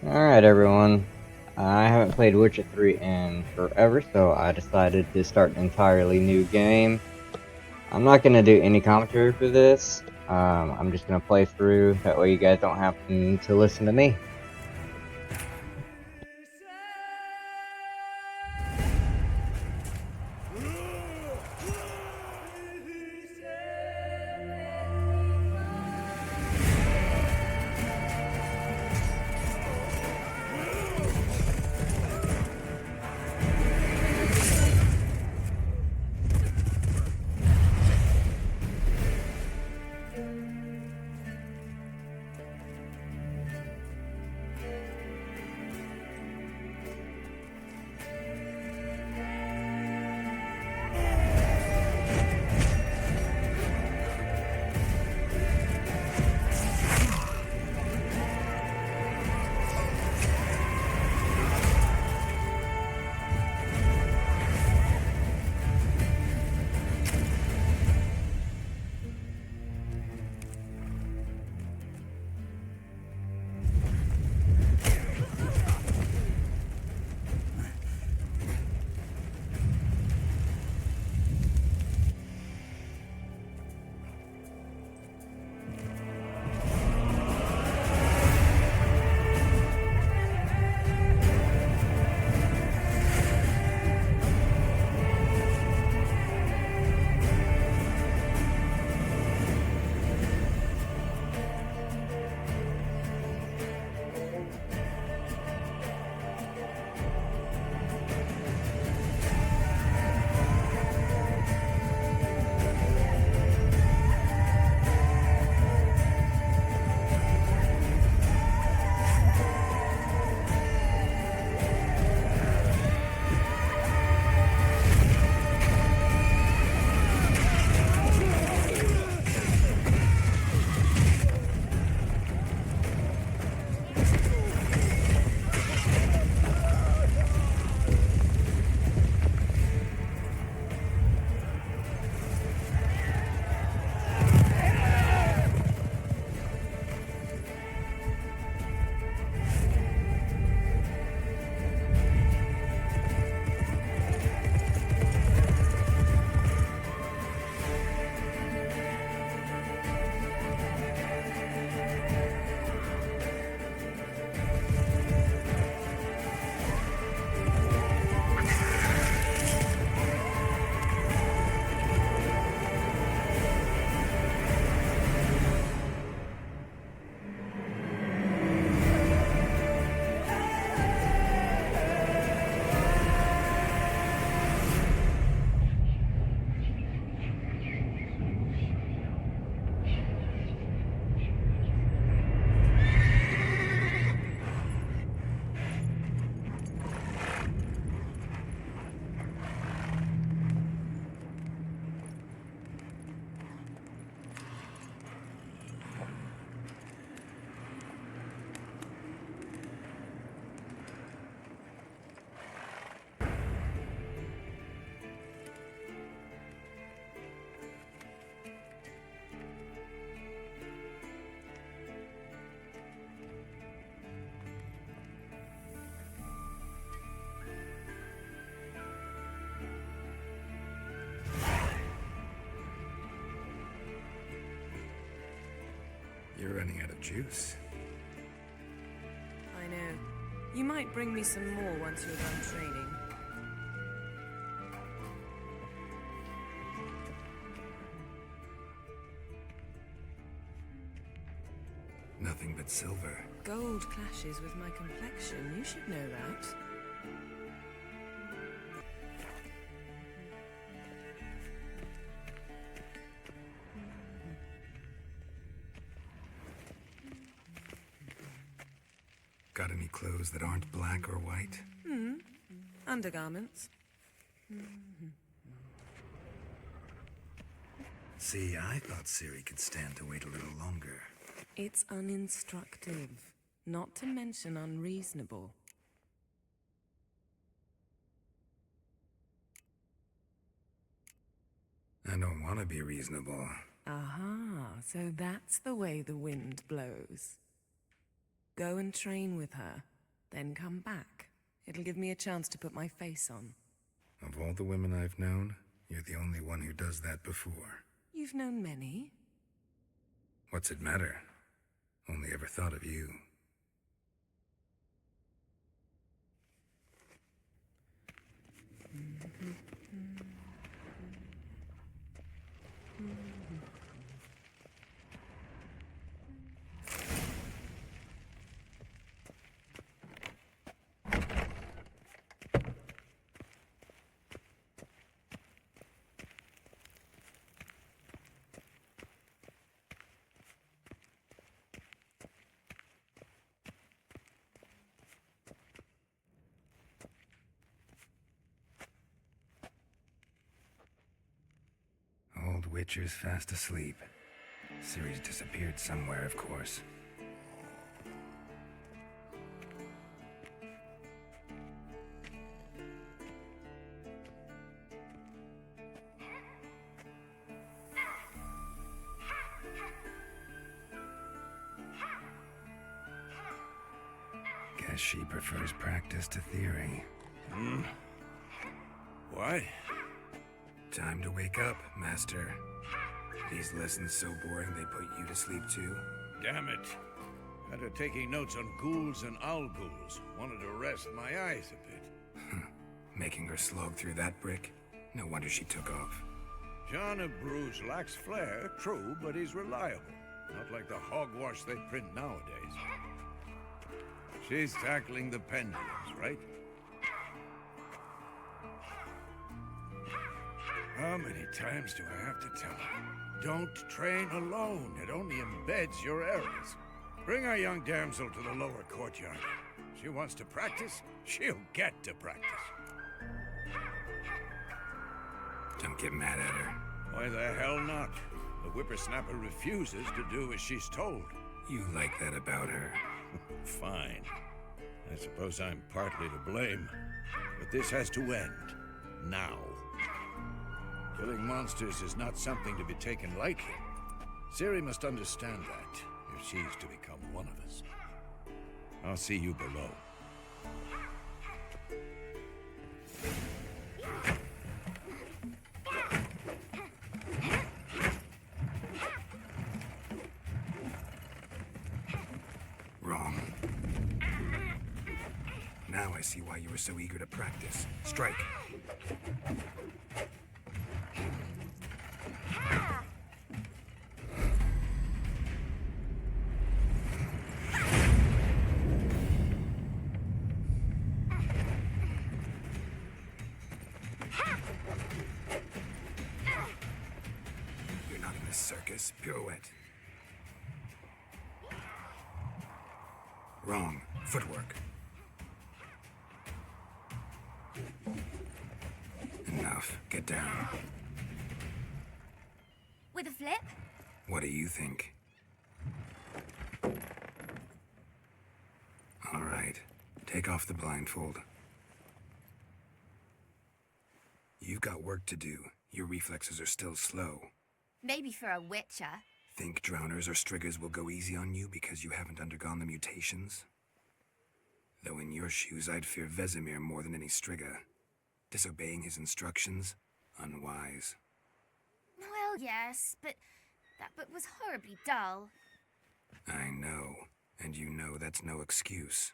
Alright everyone, I haven't played Witcher 3 in forever, so I decided to start an entirely new game. I'm not going to do any commentary for this, I'm just going to play through, that way you guys don't have to listen to me. You're running out of juice. I know. You might bring me some more once you're done training. Nothing but silver. Gold clashes with my complexion. You should know that. Got any clothes that aren't black or white? Undergarments. See, I thought Ciri could stand to wait a little longer. It's uninstructive, not to mention unreasonable. I don't want to be reasonable. Aha, so that's the way the wind blows. Go and train with her, then come back. It'll give me a chance to put my face on. Of all the women I've known, you're the only one who does that before. You've known many. What's it matter? Only ever thought of you. Old Witcher's fast asleep. Ciri's disappeared somewhere, of course. Guess she prefers practice to theory. What? Time to wake up, Master. These lessons so boring they put you to sleep too? Damn it. After taking notes on ghouls and owl ghouls, wanted to rest my eyes a bit. Making her slog through that brick? No wonder she took off. John of Bruges lacks flair, true, but he's reliable. Not like the hogwash they print nowadays. She's tackling the pendulums, right? How many times do I have to tell her? Don't train alone. It only embeds your errors. Bring our young damsel to the lower courtyard. She wants to practice, she'll get to practice. Don't get mad at her. Why the hell not? The whippersnapper refuses to do as she's told. You like that about her. Fine. I suppose I'm partly to blame. But this has to end. Now. Killing monsters is not something to be taken lightly. Ciri must understand that, if she's to become one of us. I'll see you below. Wrong. Now I see why you were so eager to practice. Strike. You're not in a circus. Pirouette. Wrong. Footwork. Enough. Get down. With a flip? What do you think? All right. Take off the blindfold. You've got work to do. Your reflexes are still slow. Maybe for a witcher. Think drowners or striggers will go easy on you because you haven't undergone the mutations? Though in your shoes, I'd fear Vesemir more than any strigger. Disobeying his instructions? Unwise. Well, yes, but that book was horribly dull. I know. And you know that's no excuse.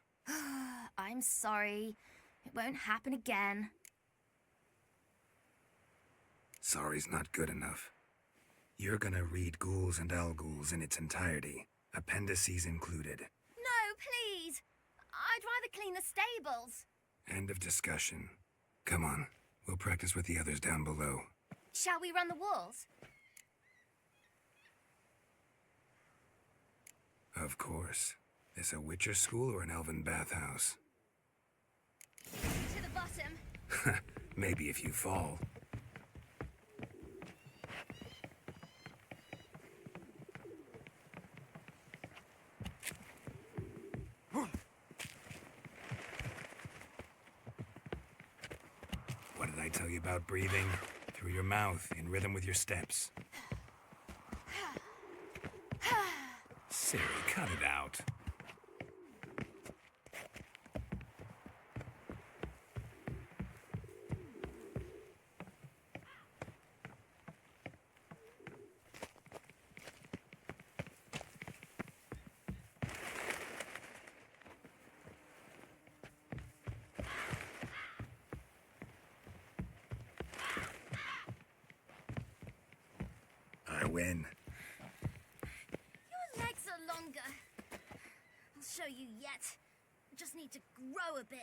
I'm sorry. It won't happen again. Sorry's not good enough. You're gonna read Ghouls and Owlghouls in its entirety, appendices included. No, please! I'd rather clean the stables. End of discussion. Come on, we'll practice with the others down below. Shall we run the walls? Of course. This a Witcher school or an elven bathhouse? To the bottom. Maybe if you fall. What did I tell you about breathing? Through your mouth, in rhythm with your steps. Ciri, cut it out. win. Your legs are longer. I'll show you yet. I just need to grow a bit.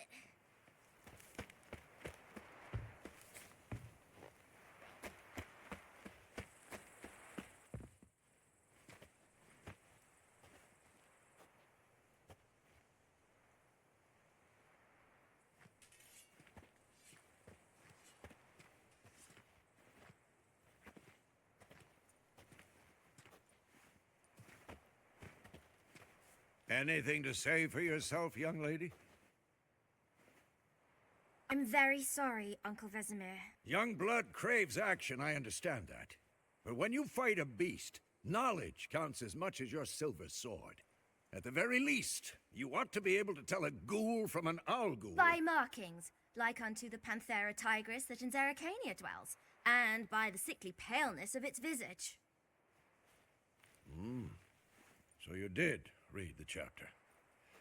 Anything to say for yourself, young lady? I'm very sorry, Uncle Vesemir. Young blood craves action, I understand that. But when you fight a beast, knowledge counts as much as your silver sword. At the very least, you ought to be able to tell a ghoul from an owl ghoul. By markings, like unto the Panthera tigris that in Zerrikania dwells, and by the sickly paleness of its visage. So you did read the chapter.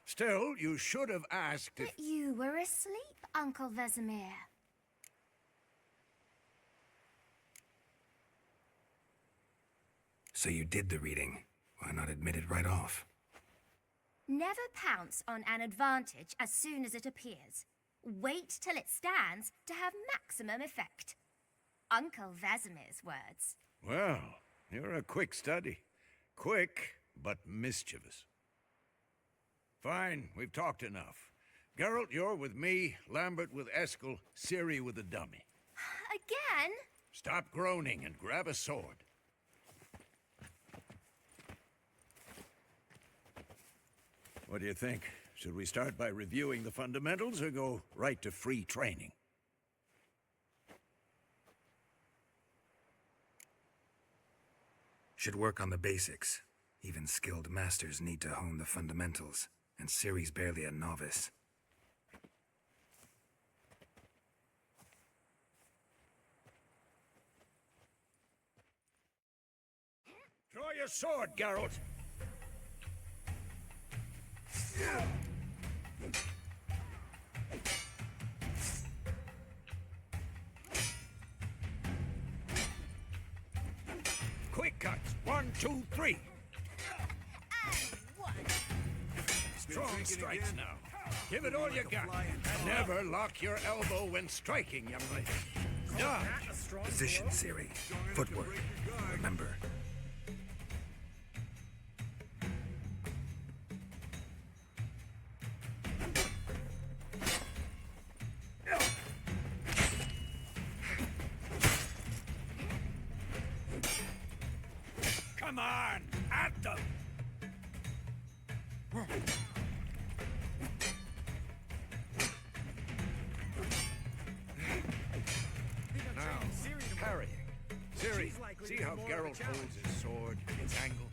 Still, you should have asked if... But you were asleep, Uncle Vesemir. So you did the reading. Why not admit it right off? Never pounce on an advantage as soon as it appears. Wait till it stands to have maximum effect. Uncle Vesemir's words. Well, you're a quick study. Quick, but mischievous. Fine, we've talked enough. Geralt, you're with me, Lambert with Eskel, Ciri with the dummy. Again? Stop groaning and grab a sword. What do you think? Should we start by reviewing the fundamentals or go right to free training? Should work on the basics. Even skilled masters need to hone the fundamentals, and Ciri's barely a novice. Draw your sword, Geralt! Quick cuts! 1, 2, 3! Strong strikes now. Give it all you got. Never lock your elbow when striking, young lady. Dodge! Position, Ciri. Footwork. Remember. Come on! At them! Now, parrying. Ciri, see how Geralt holds his sword, its angle?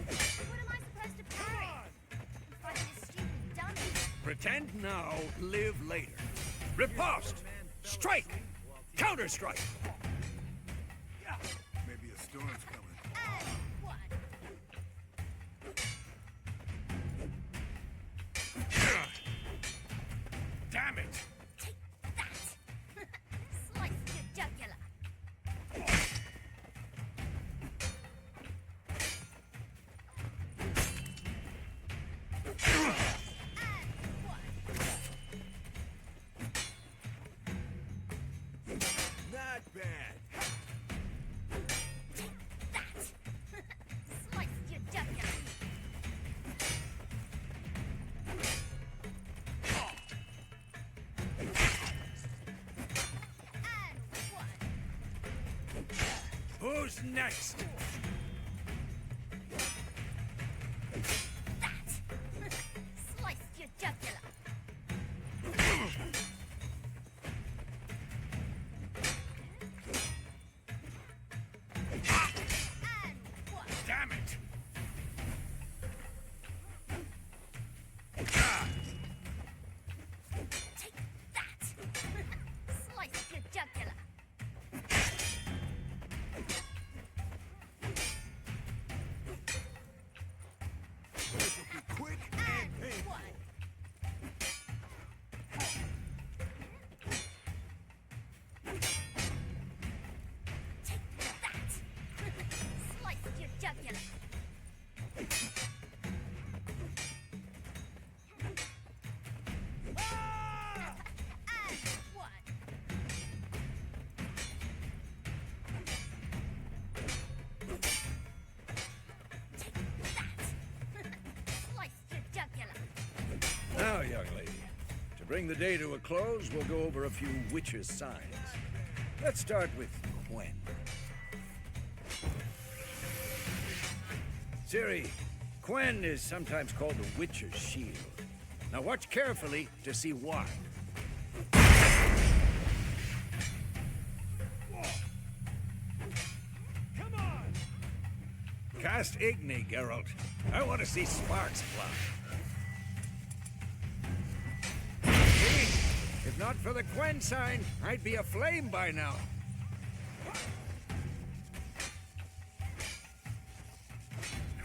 What am I supposed to parry? I'm fighting a stupid dummy. Pretend now, live later. Riposte! Strike! Counter-strike! Maybe a storm's coming. And one. Damn it! Take that! Slice your jugular. And one. Not bad. Take that! Slice your jugular. And one. Who's next? That! Slice your jugular. And one. Damn it! Take that! Slice your jugular. Now, young lady, to bring the day to a close, we'll go over a few witches' signs. Let's start with Quen. Ciri, Quen is sometimes called the Witcher's Shield. Now watch carefully to see why. Come on! Cast Igni, Geralt. I want to see sparks fly. See? If not for the Quen sign, I'd be aflame by now.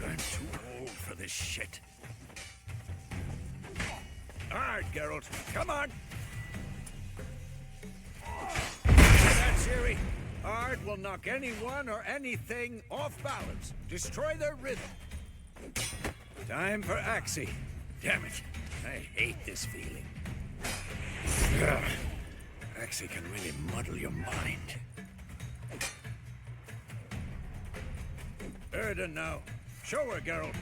I'm too old for this shit. All right, Geralt, come on. That, Ciri. Art will knock anyone or anything off balance, destroy their rhythm. Time for Axie. Damn it, I hate this feeling. Ugh. Axie can really muddle your mind. Erden now. Show her, Geralt.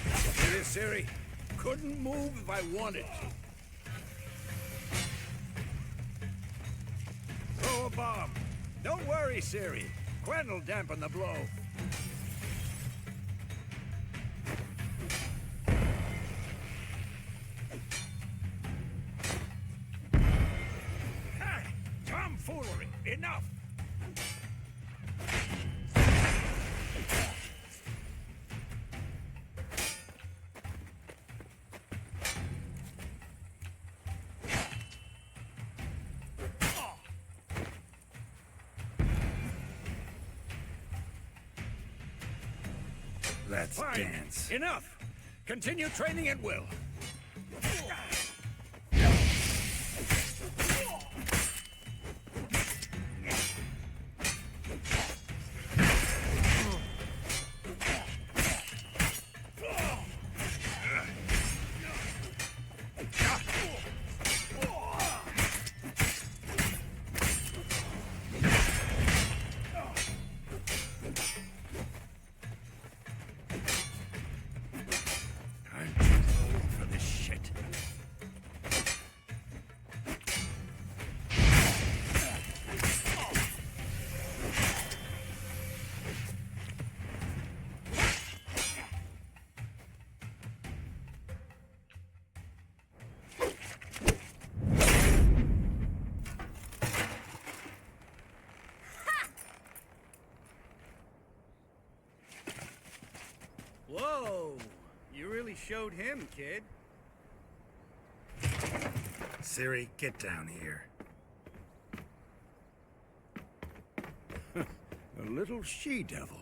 It is, Ciri. Couldn't move if I wanted to. Throw a bomb. Don't worry, Ciri. Quen will dampen the blow. Ha! Tomfoolery! Enough! Let's Fine. dance. Enough! Continue training at will. I'm too old for this shit. Whoa! You really showed him, kid. Ciri, get down here. A little she-devil.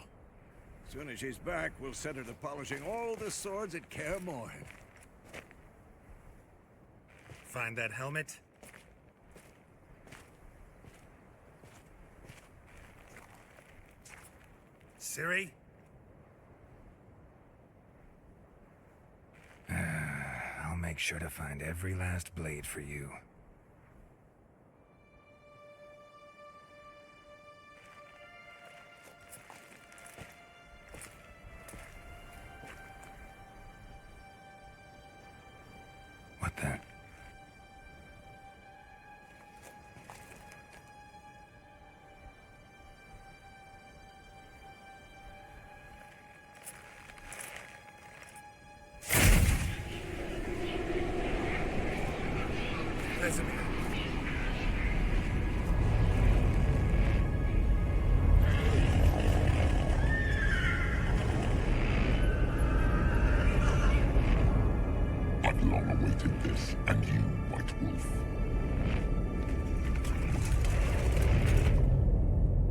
Soon as she's back, we'll set her to polishing all the swords at Kaer Morhen. Find that helmet? Ciri? I'll make sure to find every last blade for you. What the? Vesemir. I've long awaited this, and you, White Wolf.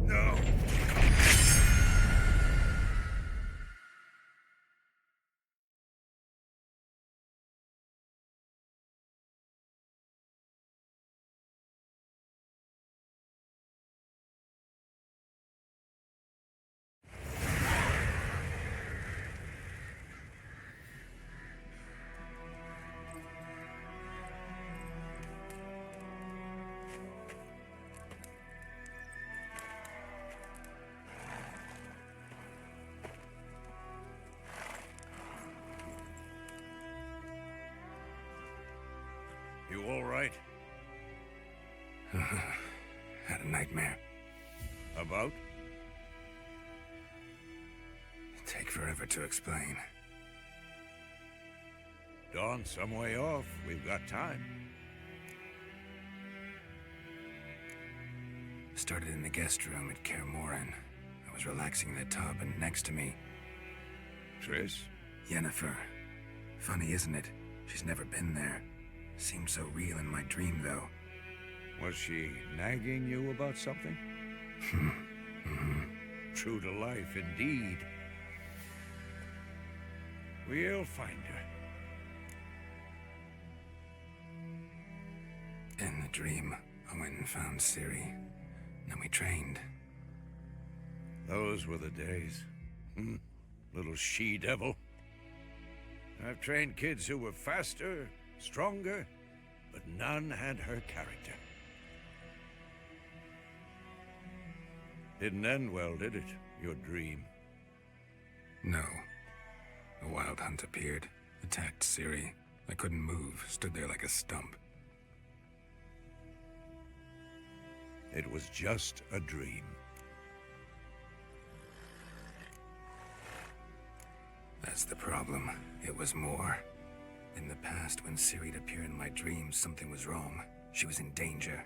No! You all right? Had a nightmare. About? Take forever to explain. Dawn's some way off. We've got time. Started in the guest room at Kaer Morhen. I was relaxing in the tub, and next to me, Triss? Yennefer. Funny, isn't it? She's never been there. Seemed so real in my dream, though. Was she nagging you about something? True to life, indeed. We'll find her. In the dream, I went and found Ciri. Then we trained. Those were the days. Little she-devil. I've trained kids who were faster, stronger, but none had her character. Didn't end well, did it? Your dream? No. A wild hunt appeared, attacked Ciri. I couldn't move, stood there like a stump. It was just a dream. That's the problem. It was more. In the past, when Ciri'd appear in my dreams, something was wrong. She was in danger.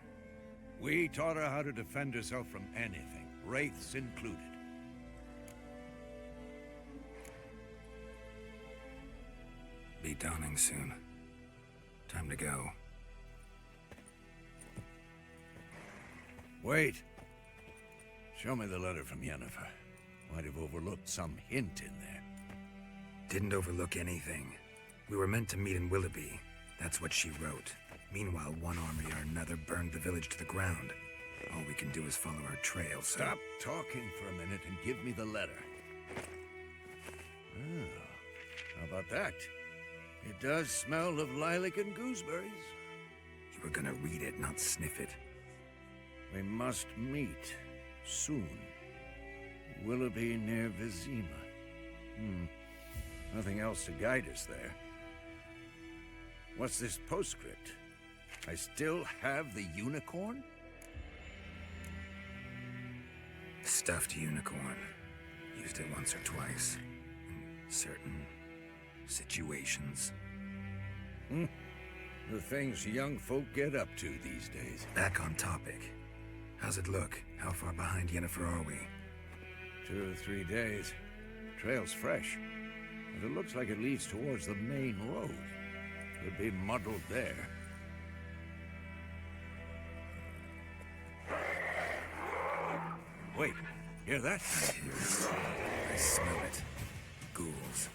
We taught her how to defend herself from anything, wraiths included. Be dawning soon. Time to go. Wait. Show me the letter from Yennefer. Might have overlooked some hint in there. Didn't overlook anything. We were meant to meet in Willoughby. That's what she wrote. Meanwhile, one army or another burned the village to the ground. All we can do is follow her trail, so... Stop talking for a minute and give me the letter. Ah, how about that? It does smell of lilac and gooseberries. You were gonna read it, not sniff it. We must meet soon. Willoughby near Vizima. Nothing else to guide us there. What's this postscript? I still have the unicorn? Stuffed unicorn. Used it once or twice. In certain situations. The things young folk get up to these days. Back on topic. How's it look? How far behind Yennefer are we? 2 or 3 days. Trail's fresh. But it looks like it leads towards the main road. Could be muddled there. Wait, hear that? I hear it. I smell it. Ghouls.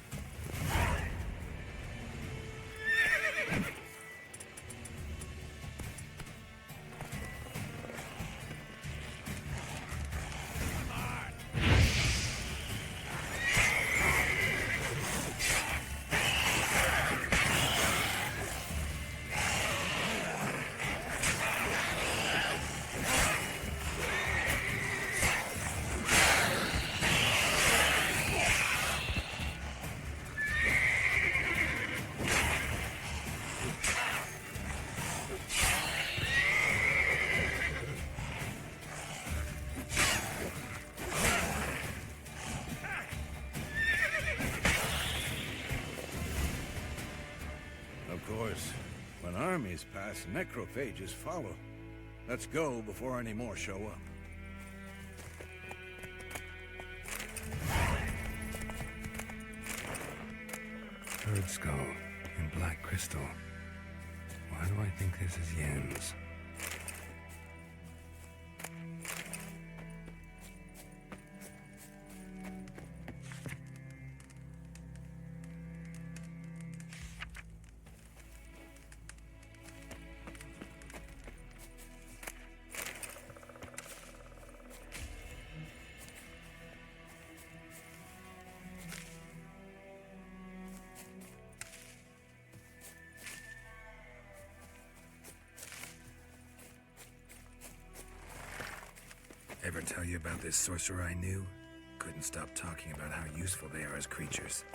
Of course, when armies pass, necrophages follow. Let's go before any more show up. Bird skull and black crystal. Why do I think this is Yen's? Ever tell you about this sorcerer I knew? Couldn't stop talking about how useful they are as creatures.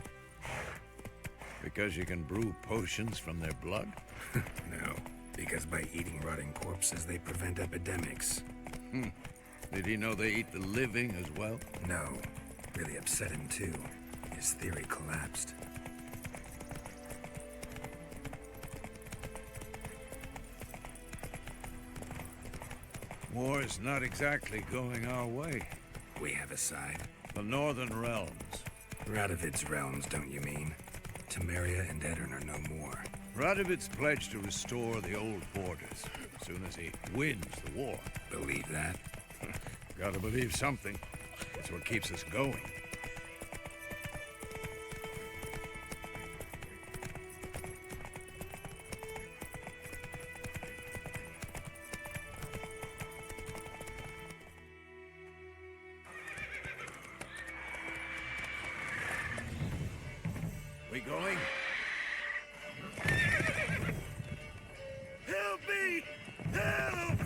Because you can brew potions from their blood? No. Because by eating rotting corpses, they prevent epidemics. Did he know they eat the living as well? No. Really upset him, too. His theory collapsed. War's not exactly going our way. We have a side. The Northern Realms. Radovid's realms, don't you mean? Temeria and Edirn are no more. Radovid's pledged to restore the old borders as soon as he wins the war. Believe that? Gotta believe something. It's what keeps us going. We going? Help me! Help!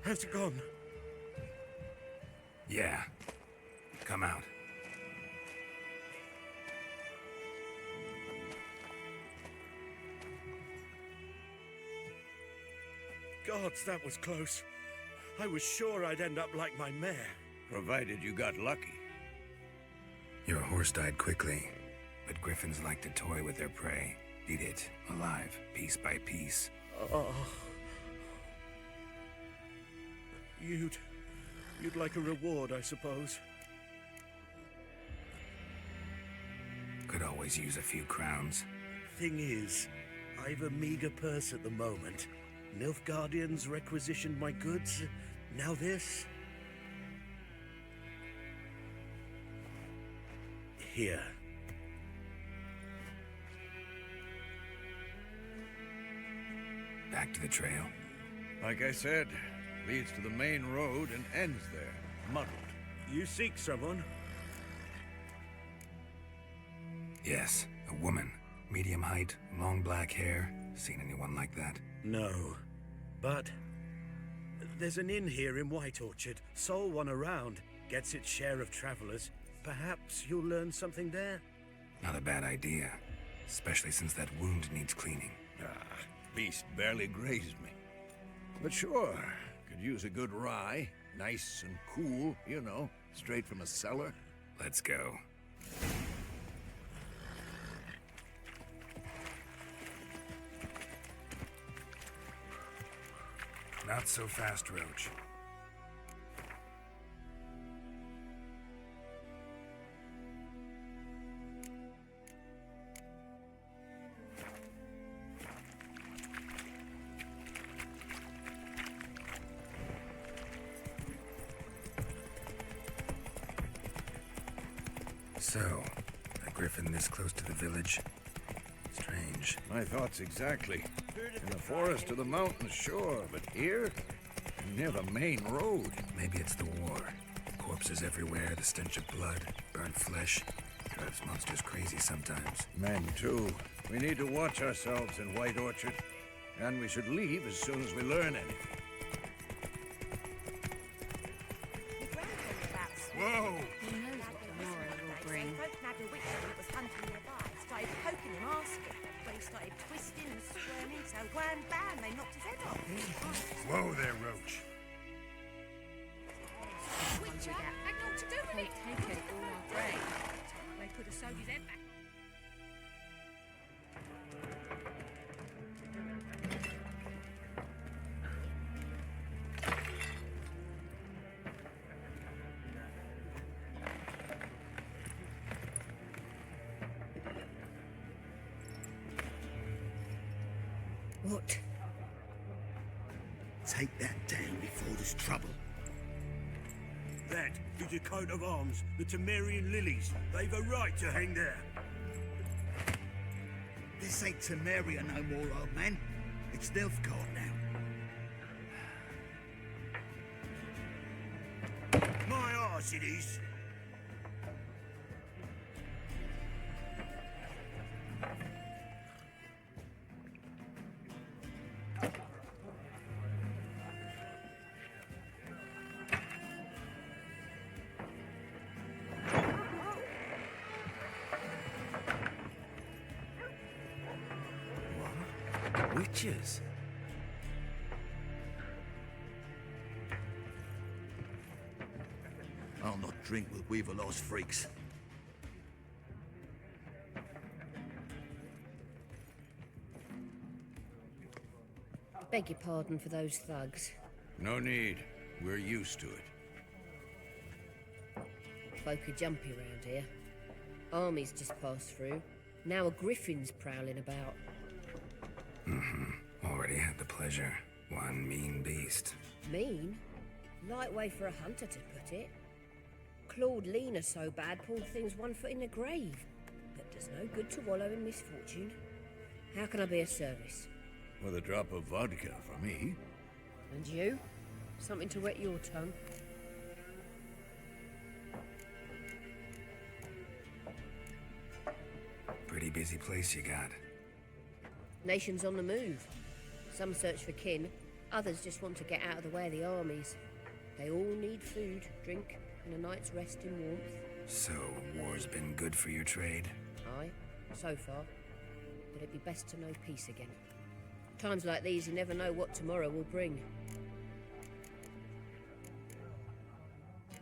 How's it gone? Yeah. Come out. Gods, that was close. I was sure I'd end up like my mare. Provided you got lucky. Your horse died quickly, but griffins like to toy with their prey. Eat it, alive, piece by piece. Oh. You'd like a reward, I suppose. Could always use a few crowns. Thing is, I've a meager purse at the moment. Nilfgaardians requisitioned my goods. Now this. Here. Back to the trail. Like I said, leads to the main road and ends there, muddled. You seek someone? Yes, a woman. Medium height, long black hair. Seen anyone like that? No. But there's an inn here in White Orchard. Sole one around. Gets its share of travelers. Perhaps you'll learn something there? Not a bad idea. Especially since that wound needs cleaning. Beast barely grazed me. But sure, could use a good rye. Nice and cool, you know, straight from a cellar. Let's go. Not so fast, Roach. So, a griffin this close to the village? Strange. My thoughts exactly. In the forest or the mountains, sure, but here? Near the main road. Maybe it's the war. Corpses everywhere, the stench of blood, burnt flesh. Drives monsters crazy sometimes. Men, too. We need to watch ourselves in White Orchard. And we should leave as soon as we learn anything. Whoa! He knows what tomorrow will bring. Started poking him, asking. But he started twisting and squirming, so wham bam, they knocked his head off. Whoa there, Roach. Witcher had naught to do with it. Take it all our brain. They could have sewed his head back. What? Take that down before there's trouble. That is a coat of arms, the Temerian lilies. They've a right to hang there. This ain't Temeria no more, old man. It's Nilfgaard now. My arse it is. Witches? I'll not drink with Weaverlaw's freaks. Beg your pardon for those thugs. No need. We're used to it. Folk are jumpy around here. Armies just passed through. Now a griffin's prowling about. Already had the pleasure. One mean beast. Mean? Light way for a hunter to put it. Clawed Lena so bad, poor thing's 1 foot in the grave. But does no good to wallow in misfortune. How can I be of service? With a drop of vodka for me. And you? Something to wet your tongue? Pretty busy place you got. Nations on the move. Some search for kin, others just want to get out of the way of the armies. They all need food, drink, and a night's rest in warmth. So, war's been good for your trade? Aye, so far. But it'd be best to know peace again. Times like these, you never know what tomorrow will bring.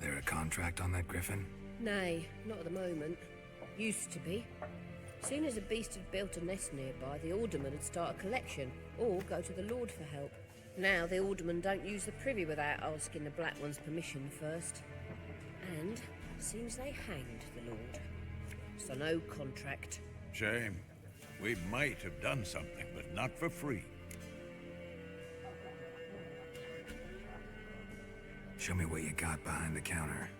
There a contract on that griffin? Nay, not at the moment. Used to be. Soon as a beast had built a nest nearby, the alderman would start a collection, or go to the Lord for help. Now the aldermen don't use the privy without asking the Black One's permission first. And seems they hanged the Lord. So no contract. Shame. We might have done something, but not for free. Show me what you got behind the counter.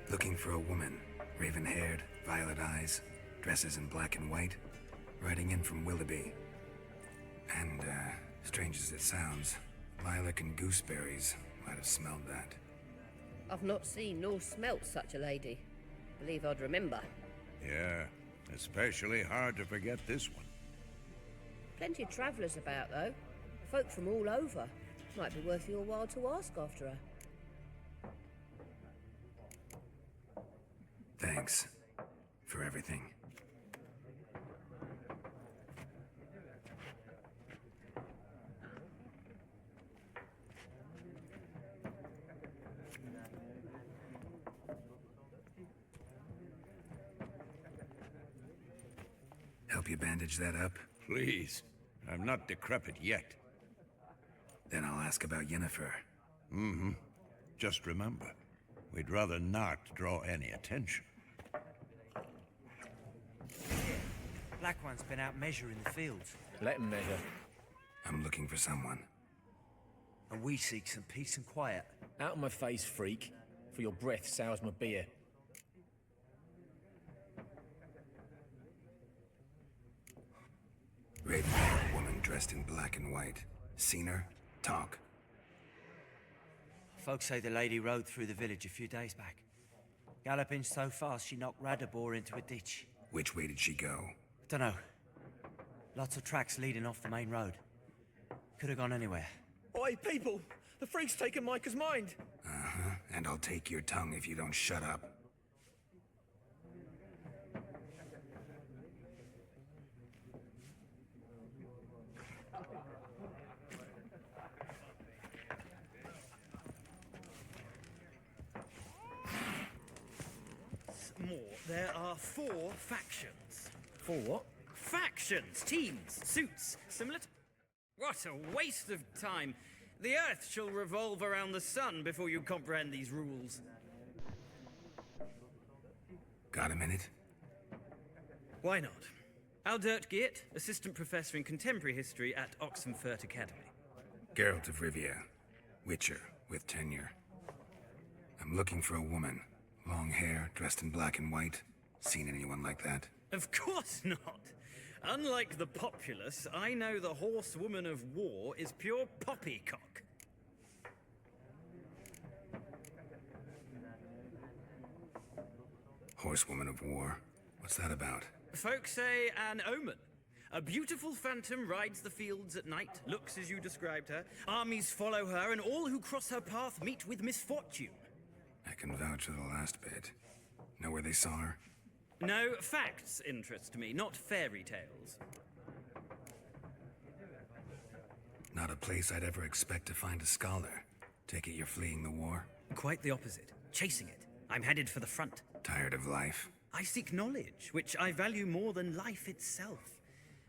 Looking for a woman. Raven-haired, violet eyes, dresses in black and white. Riding in from Willoughby. And, strange as it sounds, lilac and gooseberries might have smelled that. I've not seen nor smelt such a lady. Believe I'd remember. Yeah, especially hard to forget this one. Plenty of travellers about, though. Folk from all over. Might be worth your while to ask after her. Thanks for everything. Help you bandage that up? Please. I'm not decrepit yet. Then I'll ask about Yennefer. Mm-hmm. Just remember, we'd rather not draw any attention. Black One's been out measuring the fields. Let him measure. I'm looking for someone. And we seek some peace and quiet. Out of my face, freak. For your breath sours my beer. Raven-haired woman dressed in black and white. Seen her? Talk. Folks say the lady rode through the village a few days back. Galloping so fast she knocked Radabor into a ditch. Which way did she go? Dunno. Lots of tracks leading off the main road. Could have gone anywhere. Oi, people! The freak's taken Micah's mind! Uh-huh, and I'll take your tongue if you don't shut up. More. There are 4 factions. 4 what? Factions, teams, suits, similar to... What a waste of time. The Earth shall revolve around the sun before you comprehend these rules. Got a minute? Why not? Aldert Geert, Assistant Professor in Contemporary History at Oxenfurt Academy. Geralt of Rivia. Witcher, with tenure. I'm looking for a woman. Long hair, dressed in black and white. Seen anyone like that? Of course not. Unlike the populace, I know the horsewoman of war is pure poppycock. Horsewoman of war? What's that about? Folks say an omen. A beautiful phantom rides the fields at night, looks as you described her. Armies follow her, and all who cross her path meet with misfortune. I can vouch for the last bit. Know where they saw her? No, facts interest me, not fairy tales. Not a place I'd ever expect to find a scholar. Take it you're fleeing the war? Quite the opposite. Chasing it. I'm headed for the front. Tired of life? I seek knowledge, which I value more than life itself.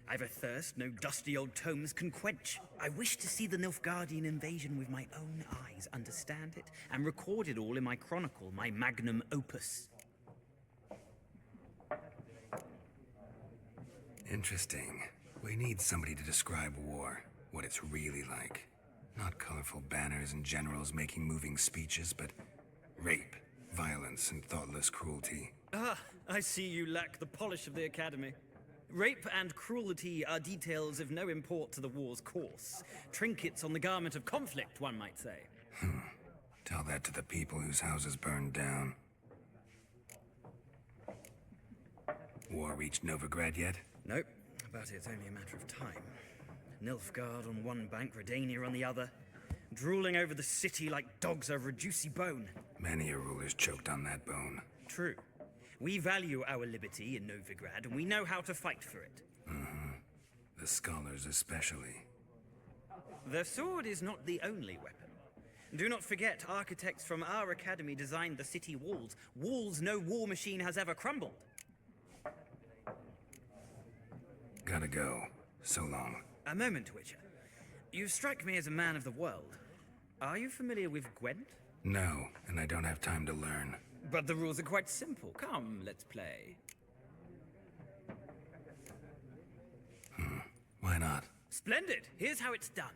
I've a thirst no dusty old tomes can quench. I wish to see the Nilfgaardian invasion with my own eyes, understand it, and record it all in my chronicle, my magnum opus. Interesting. We need somebody to describe war, what it's really like. Not colorful banners and generals making moving speeches, but rape, violence, and thoughtless cruelty. Ah, I see you lack the polish of the Academy. Rape and cruelty are details of no import to the war's course. Trinkets on the garment of conflict, one might say. Tell that to the people whose houses burned down. War reached Novigrad yet? Nope, but it's only a matter of time. Nilfgaard on one bank, Redania on the other, drooling over the city like dogs over a juicy bone. Many a ruler's choked on that bone. True. We value our liberty in Novigrad, and we know how to fight for it. The scholars especially. The sword is not the only weapon. Do not forget, architects from our academy designed the city walls. Walls no war machine has ever crumbled. Gotta go. So long. A moment, Witcher. You strike me as a man of the world. Are you familiar with Gwent? No, and I don't have time to learn. But the rules are quite simple. Come, let's play. Why not? Splendid! Here's how it's done.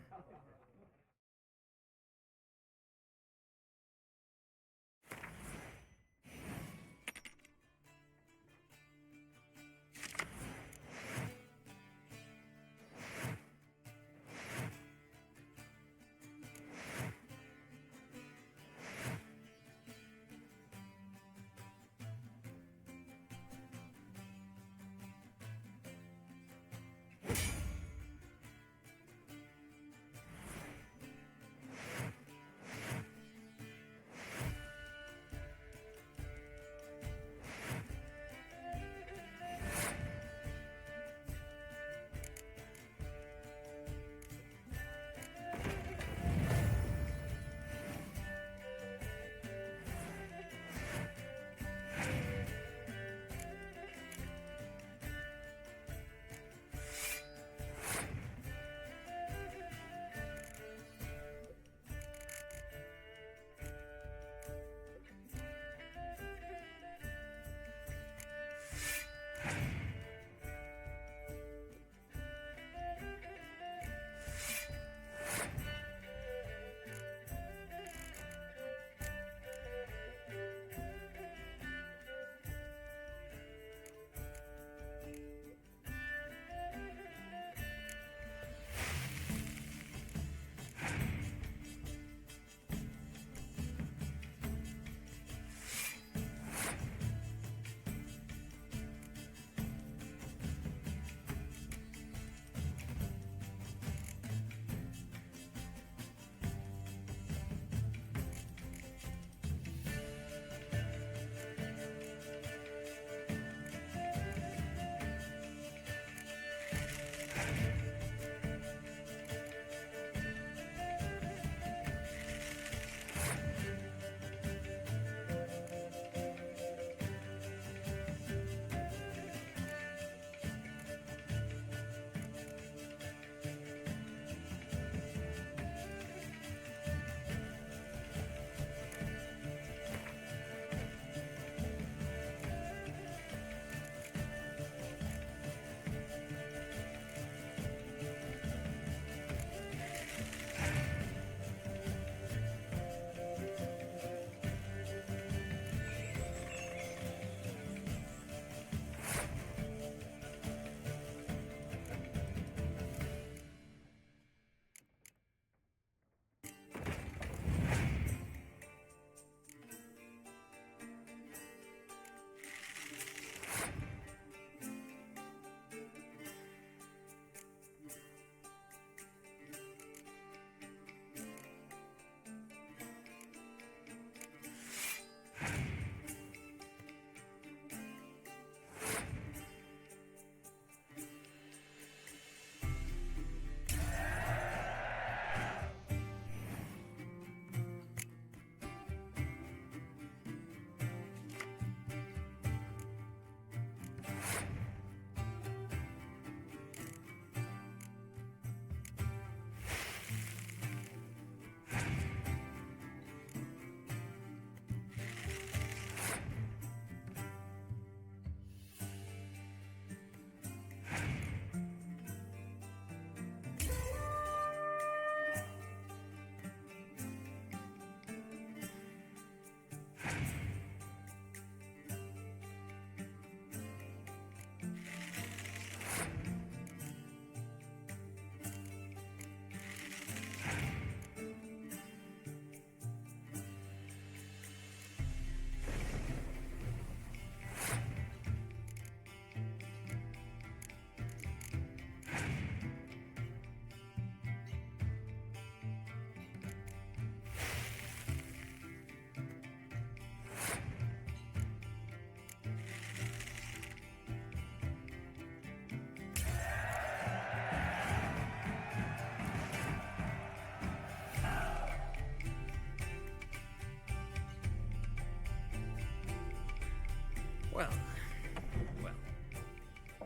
Well,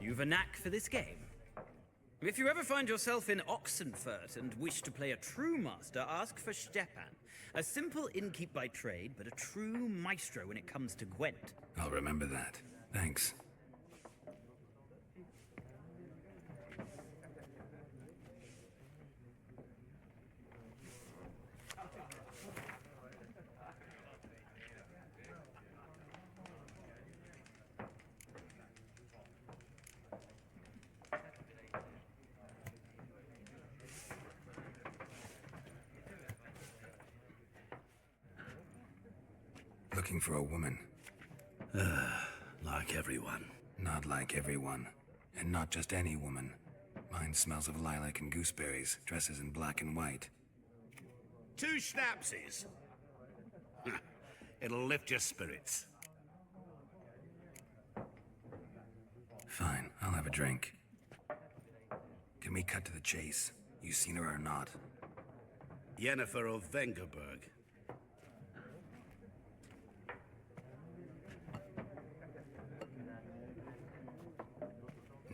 you've a knack for this game. If you ever find yourself in Oxenfurt and wish to play a true master, ask for Stepan. A simple innkeep by trade, but a true maestro when it comes to Gwent. I'll remember that. Thanks. Looking for a woman. Like everyone. Not like everyone. And not just any woman. Mine smells of lilac and gooseberries, dresses in black and white. 2 schnapsies. It'll lift your spirits. Fine, I'll have a drink. Can we cut to the chase? You seen her or not? Yennefer of Vengerberg.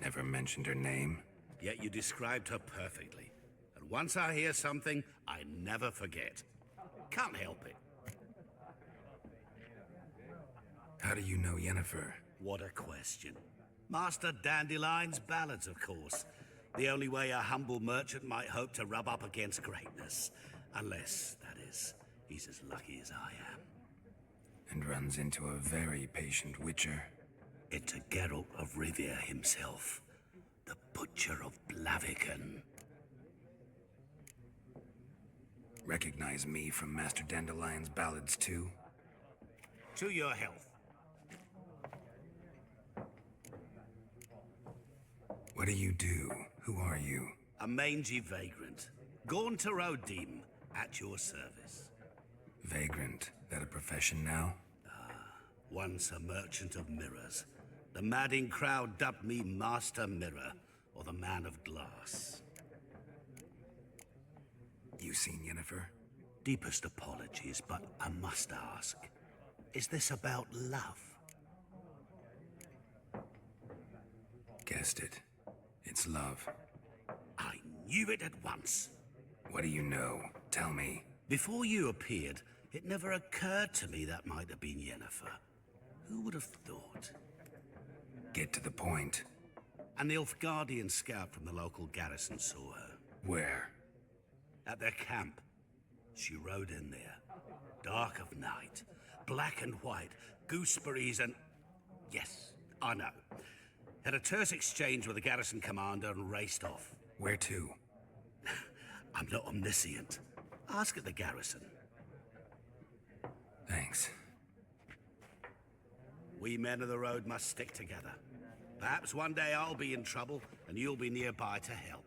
Never mentioned her name. Yet you described her perfectly. And once I hear something, I never forget. Can't help it. How do you know Yennefer? What a question. Master Dandelion's ballads, of course. The only way a humble merchant might hope to rub up against greatness. Unless, that is, he's as lucky as I am. And runs into a very patient witcher. It's a Geralt of Rivia himself. The Butcher of Blaviken. Recognize me from Master Dandelion's ballads too? To your health. What do you do? Who are you? A mangy vagrant. Gaunter Odim, at your service. Vagrant. That a profession now? Once a merchant of mirrors. The madding crowd dubbed me Master Mirror, or the Man of Glass. You seen Yennefer? Deepest apologies, but I must ask. Is this about love? Guessed it. It's love. I knew it at once. What do you know? Tell me. Before you appeared, it never occurred to me that might have been Yennefer. Who would have thought? Get to the point. An Nilfgaardian scout from the local garrison saw her. Where? At their camp. She rode in there. Dark of night. Black and white. Gooseberries and... Yes, I know. Had a terse exchange with the garrison commander and raced off. Where to? I'm not omniscient. Ask at the garrison. Thanks. We men of the road must stick together. Perhaps one day I'll be in trouble, and you'll be nearby to help.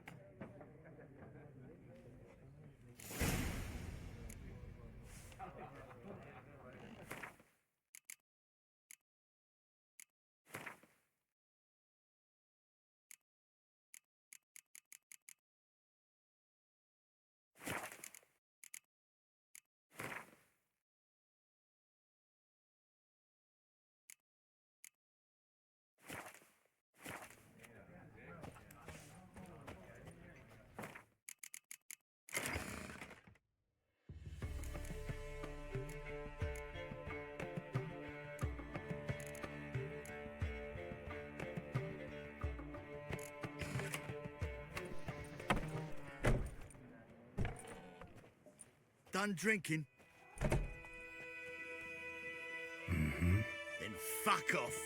Done drinking? Mm-hmm. Then fuck off.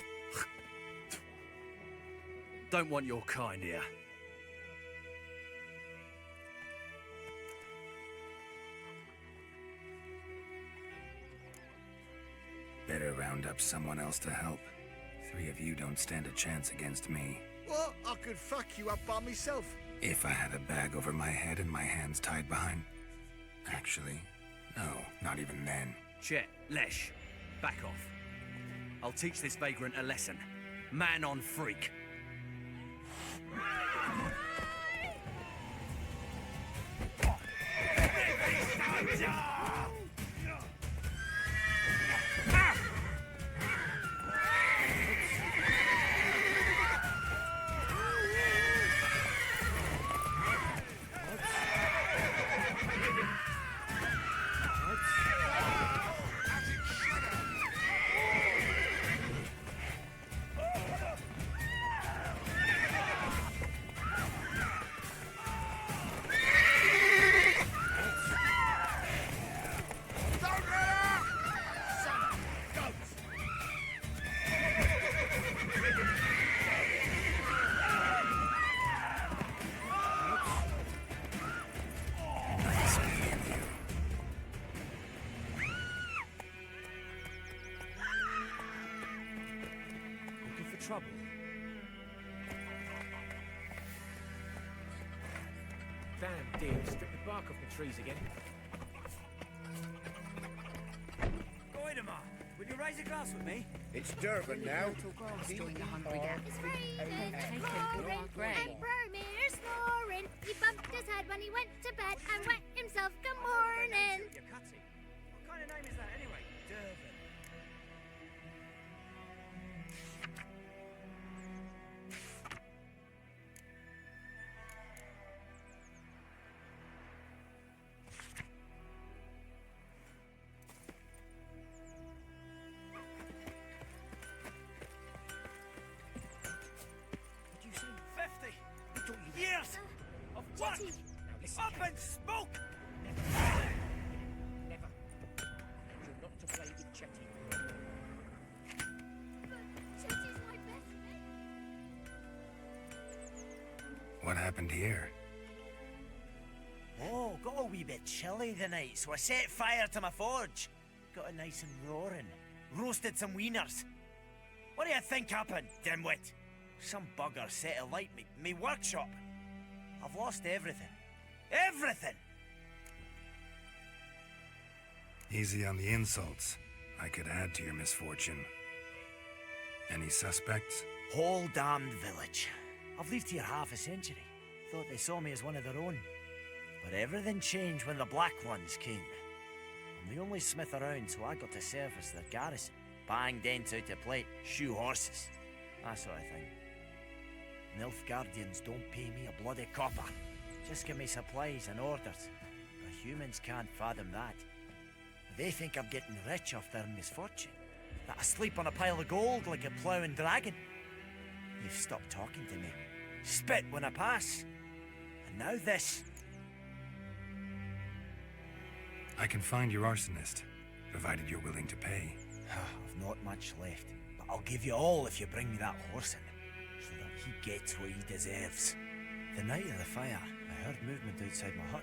Don't want your kind here. Better round up someone else to help. 3 of you don't stand a chance against me. What? I could fuck you up by myself. If I had a bag over my head and my hands tied behind... Actually, no, not even then. Chet, Lesh, back off. I'll teach this vagrant a lesson. Man on freak. Trouble. Damn deer, strip the bark off the trees again. Goidemar, would you raise a glass with me? It's Durban now. Join the hungry gap. It's raining, taken roaring, your grey. and Bromir's snoring. He bumped his head when he went to bed and wet himself. Good morning. What kind of name is that anyway? Durban. Years of what? Up and smoke! Never. You're not to play with Chetty. Chetty's my best mate. What happened here? Oh, got a wee bit chilly tonight, so I set fire to my forge. Got it nice and roaring. Roasted some wieners. What do you think happened, dimwit? Some bugger set alight me workshop. I've lost everything. Everything! Easy on the insults. I could add to your misfortune. Any suspects? Whole damned village. I've lived here half a century. Thought they saw me as one of their own. But everything changed when the Black Ones came. I'm the only smith around, so I got to service their garrison. Bang dents out of plate, shoe horses. That sort of thing. Nilfgaardians don't pay me a bloody copper. Just give me supplies and orders. The humans can't fathom that. They think I'm getting rich off their misfortune. That I sleep on a pile of gold like a ploughing dragon. You've stopped talking to me. Spit when I pass. And now this. I can find your arsonist, provided you're willing to pay. I've not much left, but I'll give you all if you bring me that horse in. So that he gets what he deserves. The night of the fire, I heard movement outside my hut.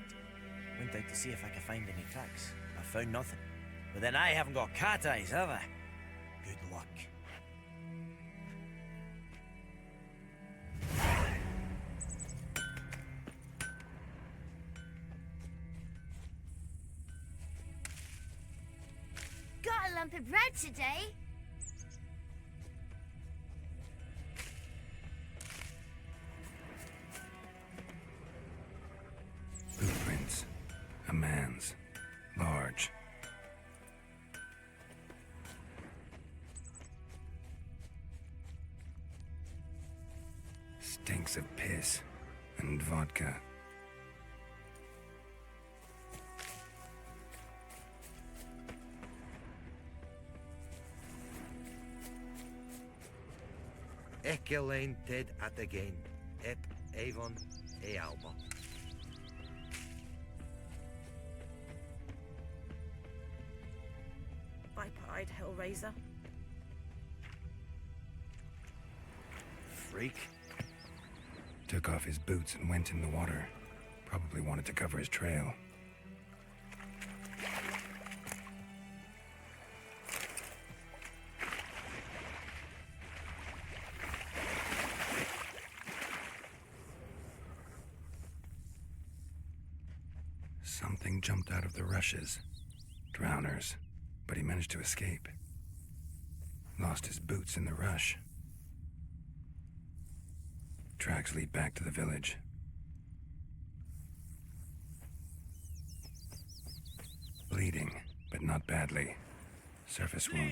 Went out to see if I could find any tracks. I found nothing. But then I haven't got cat eyes, have I? Good luck. of bread today. Footprints. A man's. Large. Stinks of piss and vodka. Echelane dead at again. Ep Avon e Alba. Viper-eyed Hellraiser. Freak. Took off his boots and went in the water. Probably wanted to cover his trail. Something jumped out of the rushes. Drowners. But he managed to escape. Lost his boots in the rush. Tracks lead back to the village. Bleeding, but not badly. Surface wound.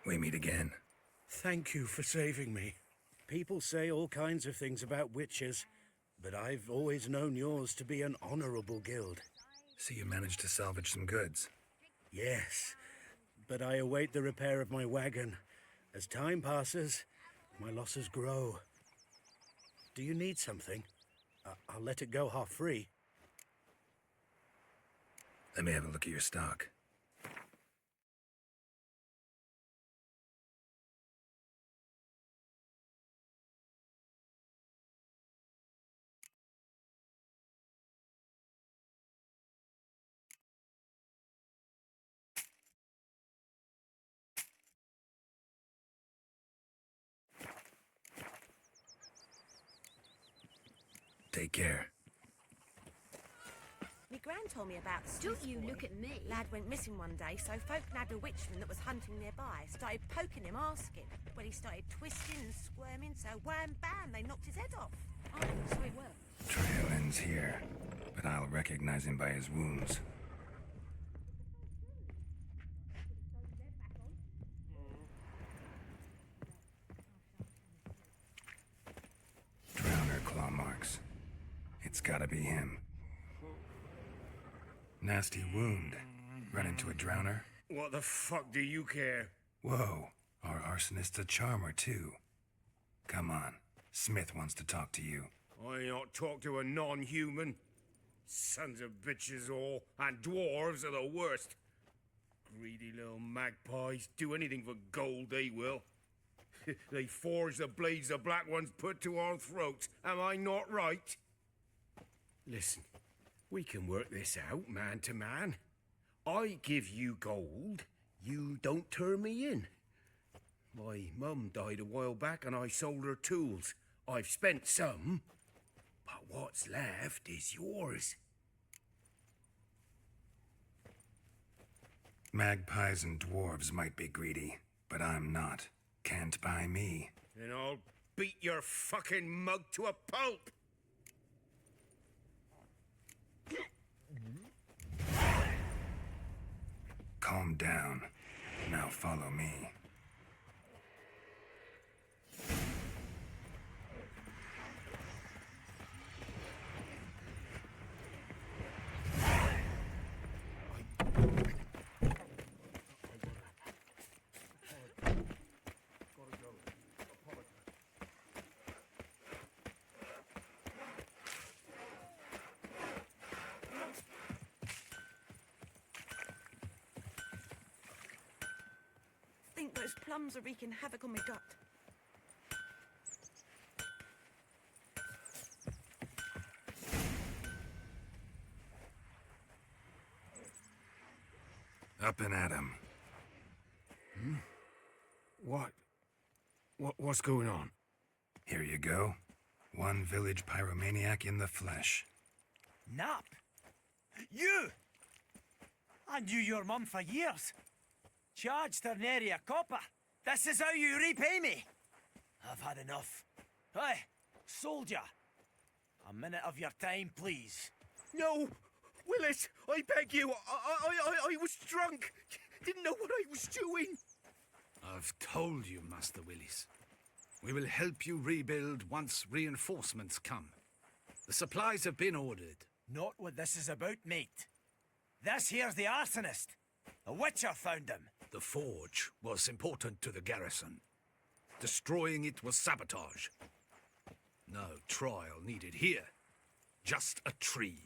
We meet again. Thank you for saving me. People say all kinds of things about witches, but I've always known yours to be an honorable guild. So you managed to salvage some goods? Yes, but I await the repair of my wagon. As time passes, my losses grow. Do you need something? I'll let it go half free. Let me have a look at your stock. Take care. Me gran told me about the Don't Swiss you boy. look at me. Lad went missing one day, so folk nabbed a witchman that was hunting nearby. Started poking him, asking. Well, he started twisting and squirming, so wham bam, they knocked his head off. Oh, so it worked. Trail ends here, but I'll recognize him by his wounds. Drowner claw marks. It's gotta be him. Nasty wound. Run into a drowner? What the fuck do you care? Whoa, our arsonist's a charmer too. Come on, Smith wants to talk to you. I ain't not talk to a non-human. Sons of bitches all, and dwarves are the worst. Greedy little magpies do anything for gold, they will. They forge the blades the black ones put to our throats. Am I not right? Listen, we can work this out man to man. I give you gold, you don't turn me in. My mum died a while back and I sold her tools. I've spent some, but what's left is yours. Magpies and dwarves might be greedy, but I'm not. Can't buy me. Then I'll beat your fucking mug to a pulp! Calm down. Now follow me. Think those plums are wreaking havoc on my gut. Up and at 'em. What's going on? Here you go. One village pyromaniac in the flesh. Nap? You! I knew your mum for years. Charged her nary a copper. This is how you repay me. I've had enough. Hey, soldier. A minute of your time, please. No! Willis, I beg you. I was drunk. Didn't know what I was doing. I've told you, Master Willis. We will help you rebuild once reinforcements come. The supplies have been ordered. Not what this is about, mate. This here's the arsonist. A witcher found him. The forge was important to the garrison. Destroying it was sabotage. No trial needed here. Just a tree.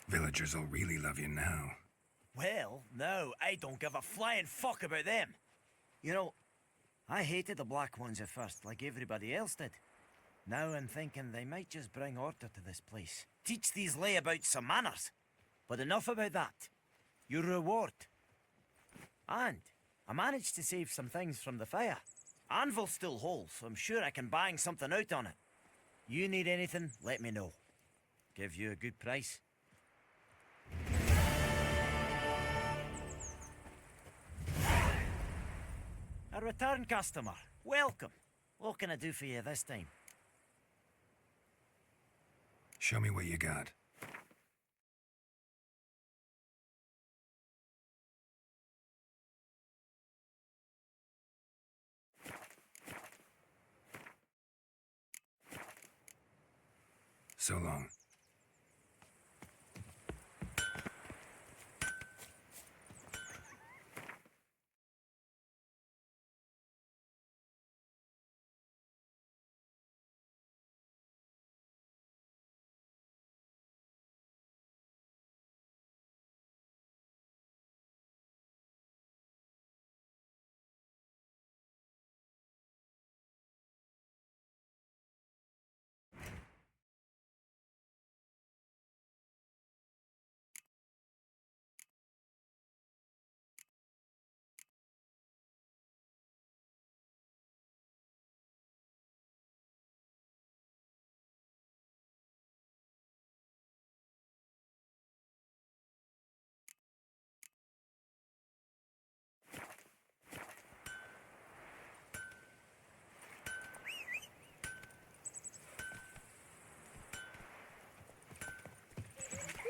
Villagers will really love you now. Well, no, I don't give a flying fuck about them. You know, I hated the Black Ones at first, like everybody else did. Now I'm thinking they might just bring order to this place. Teach these layabouts some manners. But enough about that. Your reward. And I managed to save some things from the fire. Anvil's still whole, so I'm sure I can bang something out on it. You need anything, let me know. Give you a good price. A return customer. Welcome. What can I do for you this time? Show me what you got. So long.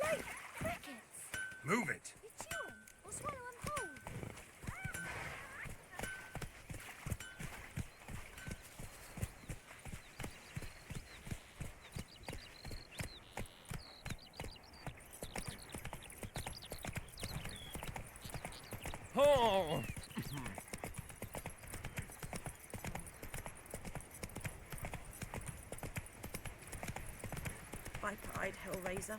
Look! Crickets! Move it! You chew 'em or swallow 'em whole. Oh! Viper-eyed Hellraiser.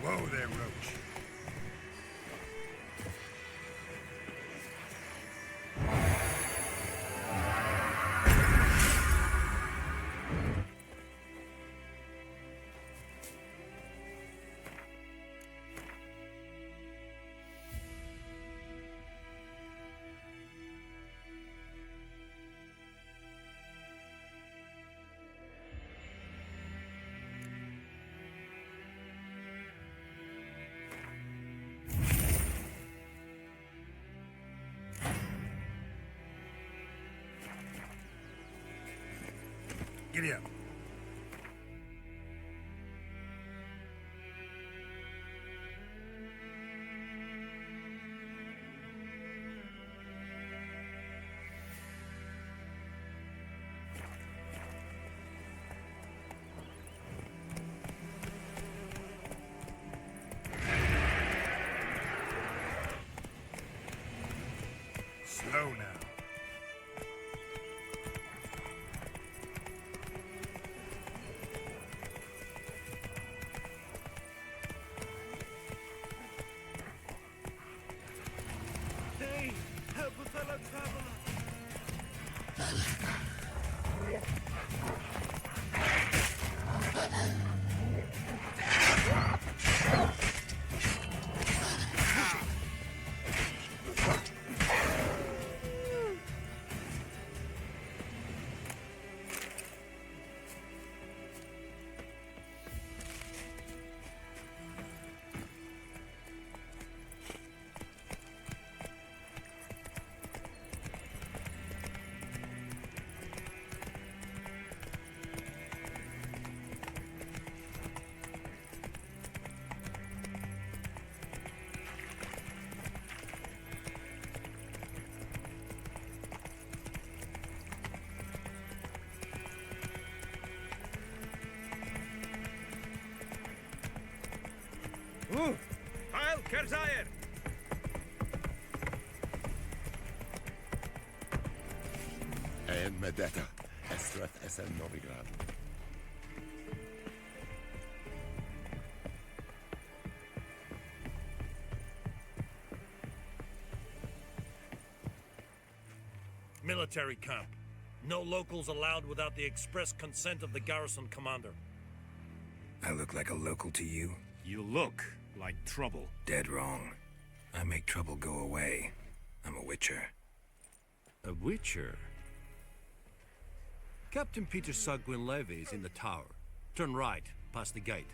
Whoa there, Roach. Giddy up. Heil Kerzaier! En met detta, Estrath SN Novigrad. Military camp. No locals allowed without the express consent of the garrison commander. I look like a local to you? You look like trouble. Dead wrong. I make trouble go away. I'm a witcher. A witcher? Captain Peter Sagwin Levy is in the tower. Turn right, past the gate.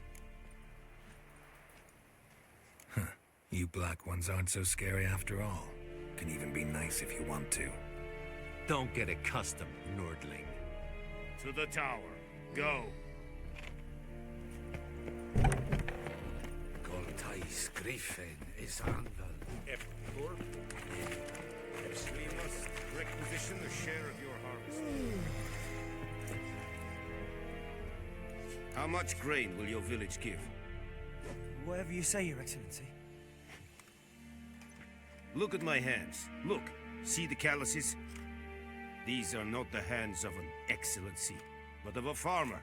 Huh. You black ones aren't so scary after all. Can even be nice if you want to. Don't get accustomed, Nordling. To the tower. Go. Goltais Griffin is anvil. We must requisition a share of your harvest. How much grain will your village give? Whatever you say, Your Excellency. Look at my hands. Look. See the calluses? These are not the hands of an excellency, but of a farmer.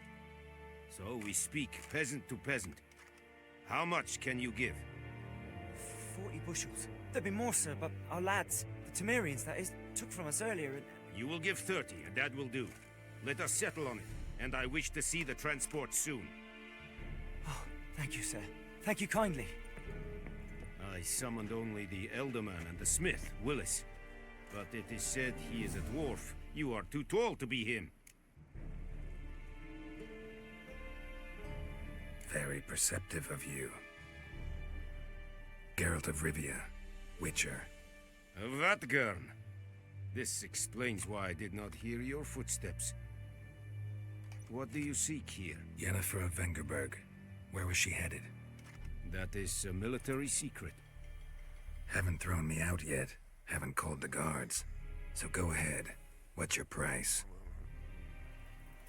So we speak peasant to peasant. How much can you give? 40 bushels. There'd be more, sir, but our lads, the Temerians, that is, took from us earlier and... You will give 30, and that will do. Let us settle on it, and I wish to see the transport soon. Oh, thank you, sir. Thank you kindly. I summoned only the Elderman and the smith, Willis. But it is said he is a dwarf. You are too tall to be him. Very perceptive of you. Geralt of Rivia, Witcher. Vatgern. This explains why I did not hear your footsteps. What do you seek here? Yennefer of Vengerberg. Where was she headed? That is a military secret. Haven't thrown me out yet. Haven't called the guards. So go ahead. What's your price?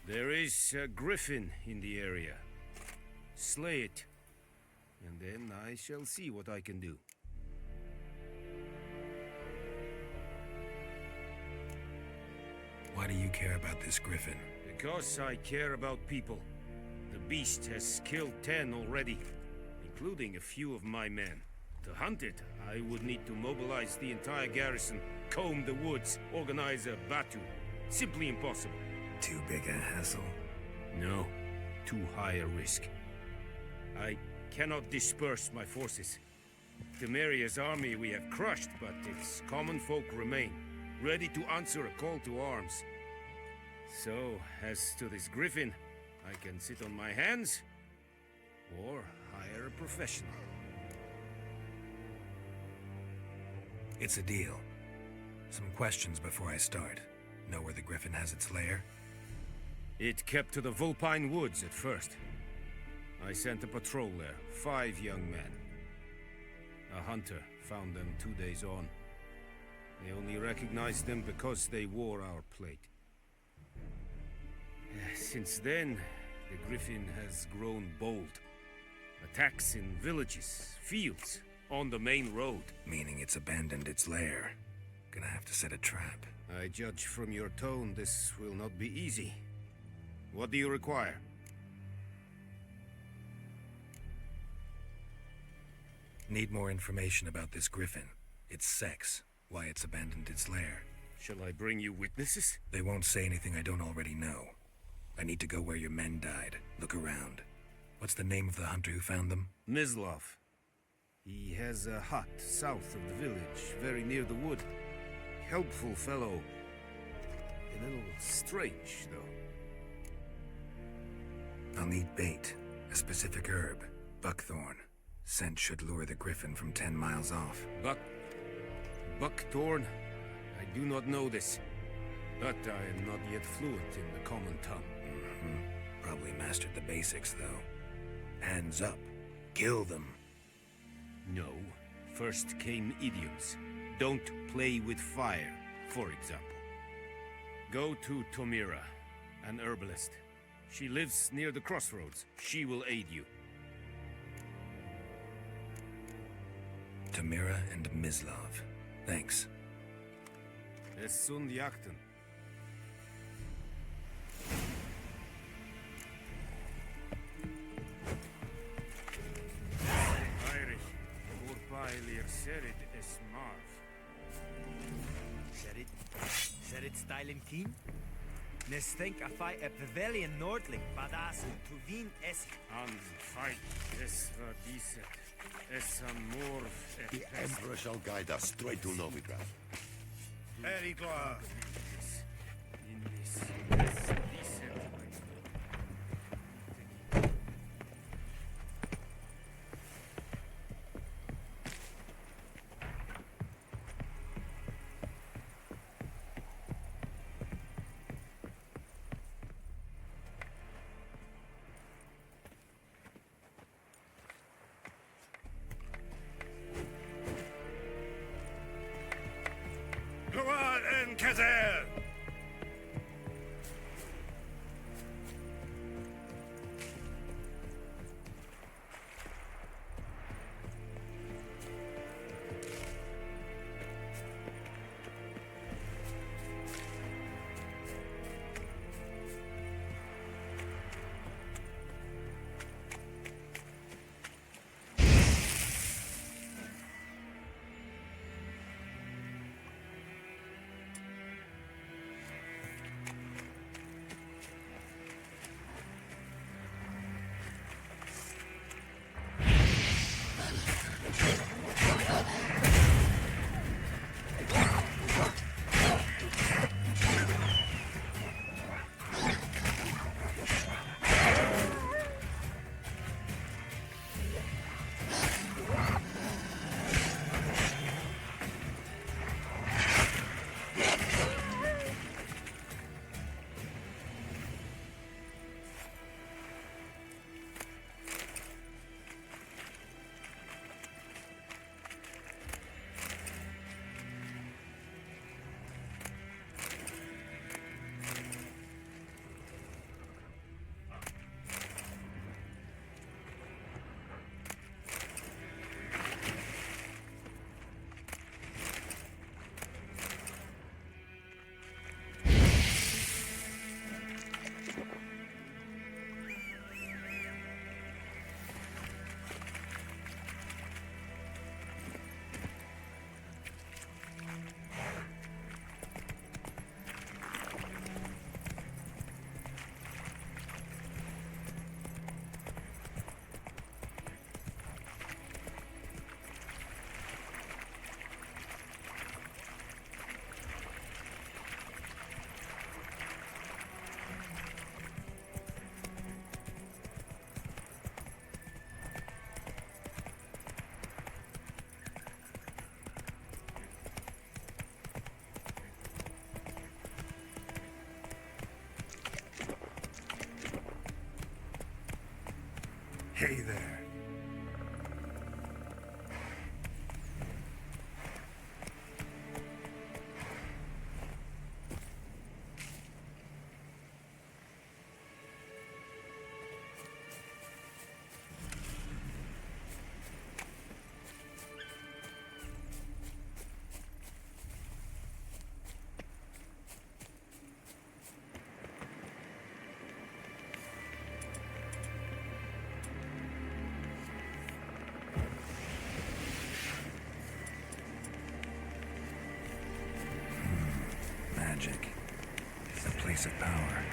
There is a griffin in the area. Slay it. And then I shall see what I can do. Why do you care about this griffin? Because I care about people. The beast has killed 10 already, including a few of my men. To hunt it, I would need to mobilize the entire garrison, comb the woods, organize a batu. Simply impossible. Too big a hassle? No, too high a risk. I cannot disperse my forces. Temeria's army we have crushed, but its common folk remain, ready to answer a call to arms. So, as to this griffin, I can sit on my hands, or hire a professional. It's a deal. Some questions before I start. Know where the griffin has its lair? It kept to the Vulpine Woods at first. I sent a patrol there, 5 young men. A hunter found them 2 days on. They only recognized them because they wore our plate. Since then, the griffin has grown bold. Attacks in villages, fields, on the main road. Meaning it's abandoned its lair. Gonna have to set a trap. I judge from your tone this will not be easy. What do you require? Need more information about this griffin. Its sex, why it's abandoned its lair. Shall I bring you witnesses? They won't say anything I don't already know. I need to go where your men died. Look around. What's the name of the hunter who found them? Mislov. He has a hut south of the village, very near the wood. Helpful fellow. A little strange, though. I'll need bait. A specific herb. Buckthorn. Scent should lure the griffin from 10 miles off. Buckthorn? I do not know this. But I am not yet fluent in the common tongue. Probably mastered the basics, though. Hands up. Kill them. No. First came idioms. Don't play with fire, for example. Go to Tomira, an herbalist. She lives near the crossroads. She will aid you. Tamira and Mislov. Thanks. Es sunt jakten. Irish. Urpailir serid es marv. Serit stylen keen? Nes think I fight a pavilion Nordling, badass to wien es. And fight es vadiset. Es amor. The Emperor shall guide us straight to Novigrad. Very glad. Gloire and Kazer! Hey there. the place of power.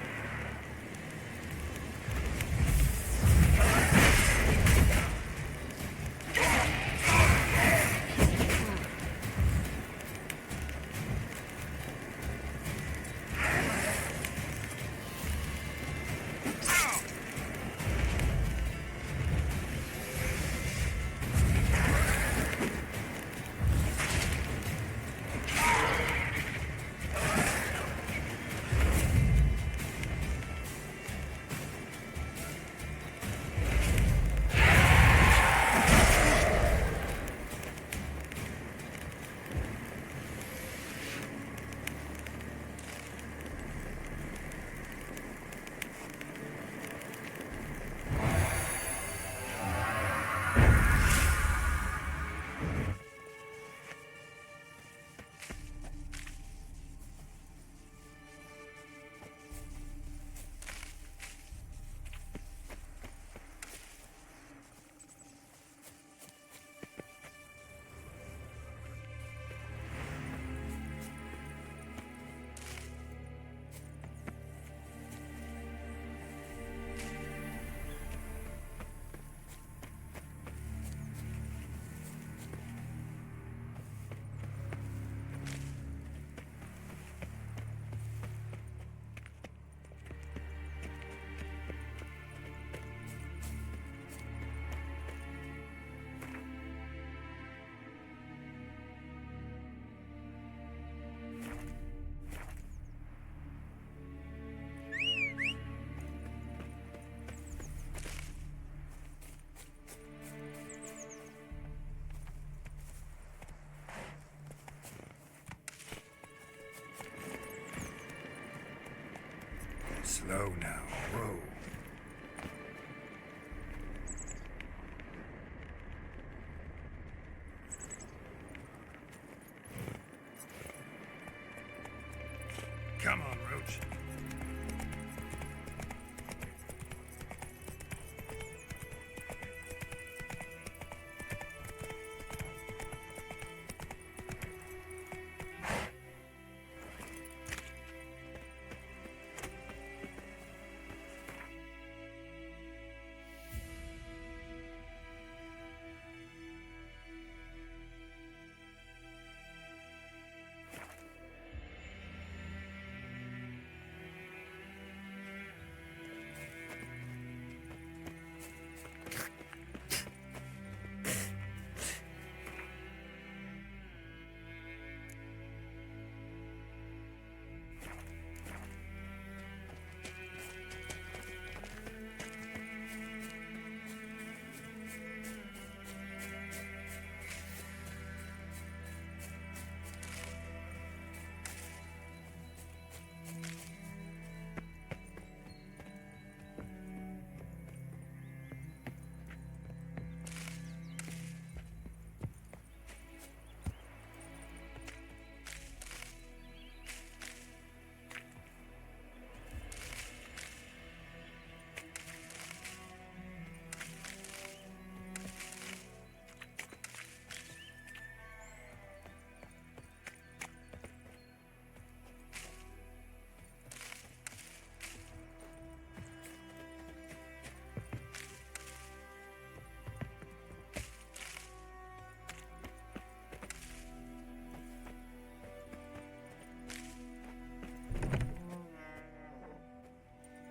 Slow now. Whoa. Come on, Roach.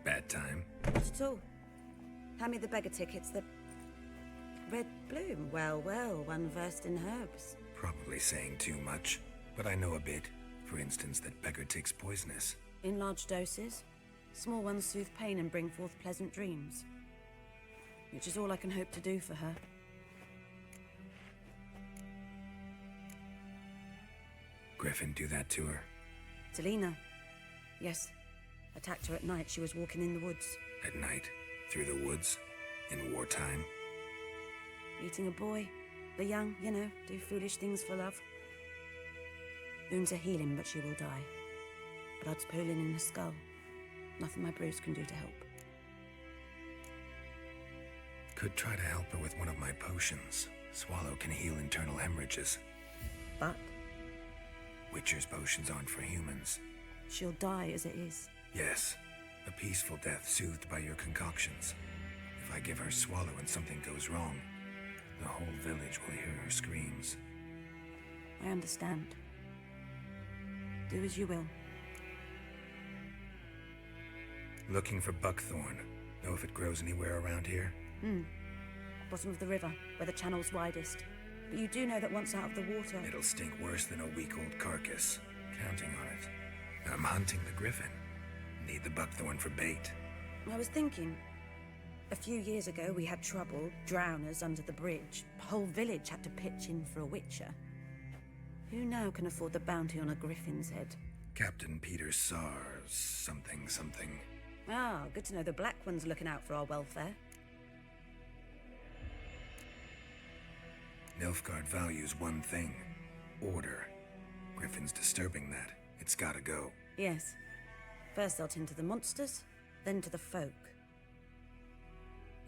Bad time. Not at all. Hand me the beggar tickets, the red bloom. Well, well, one versed in herbs. Probably saying too much, but I know a bit. For instance, that beggar tick's poisonous. In large doses. Small ones soothe pain and bring forth pleasant dreams. Which is all I can hope to do for her. Griffin do that to her? Selena. Yes. Attacked her at night. She was walking in the woods. At night? Through the woods? In wartime? Eating a boy. The young, you know, do foolish things for love. Wounds are healing, but she will die. Blood's pooling in her skull. Nothing my brews can do to help. Could try to help her with one of my potions. Swallow can heal internal hemorrhages. But? Witcher's potions aren't for humans. She'll die as it is. Yes, a peaceful death soothed by your concoctions. If I give her swallow and something goes wrong, the whole village will hear her screams. I understand. Do as you will. Looking for buckthorn. Know if it grows anywhere around here? Bottom of the river, where the channel's widest. But you do know that once out of the water... It'll stink worse than a week-old carcass. Counting on it. I'm hunting the griffin. Need the buckthorn for bait. I was thinking... A few years ago, we had trouble, drowners under the bridge. The whole village had to pitch in for a witcher. Who now can afford the bounty on a griffin's head? Captain Peter Sars, something. Ah, good to know the Black One's looking out for our welfare. Nilfgaard values one thing. Order. Griffin's disturbing that. It's gotta go. Yes. First they'll tend to the monsters, then to the folk.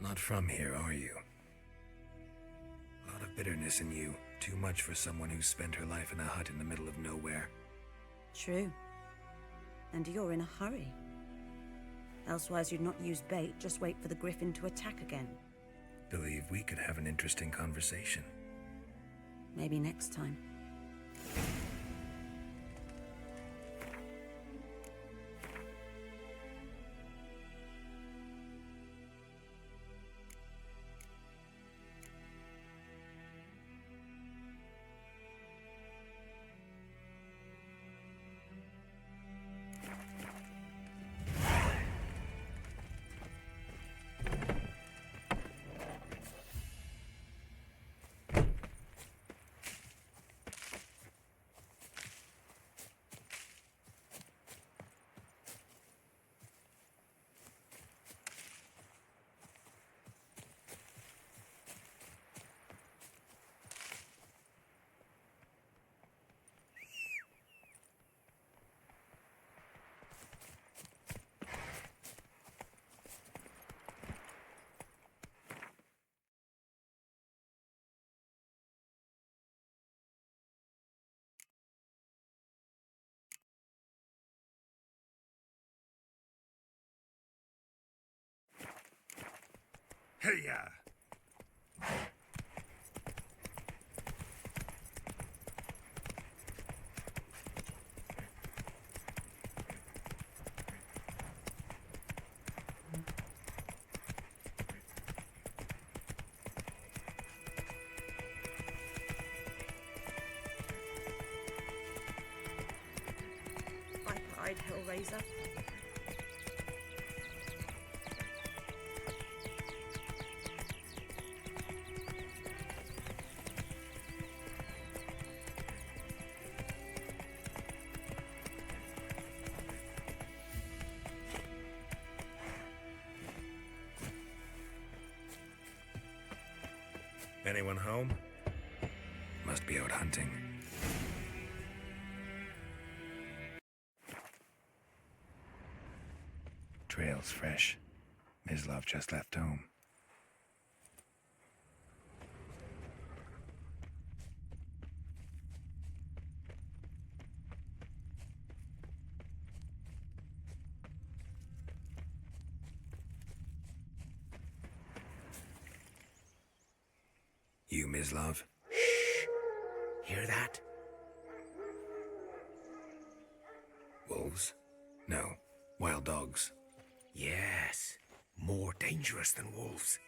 Not from here, are you? A lot of bitterness in you. Too much for someone who spent her life in a hut in the middle of nowhere. True. And you're in a hurry. Elsewise you'd not use bait, just wait for the griffin to attack again. Believe we could have an interesting conversation. Maybe next time. Hey-ya! Black-eyed Hellraiser. Anyone home? Must be out hunting. Trail's fresh. Mislav just left home. You, Mislav? Hear that? Wolves? No. Wild dogs. Yes. More dangerous than wolves.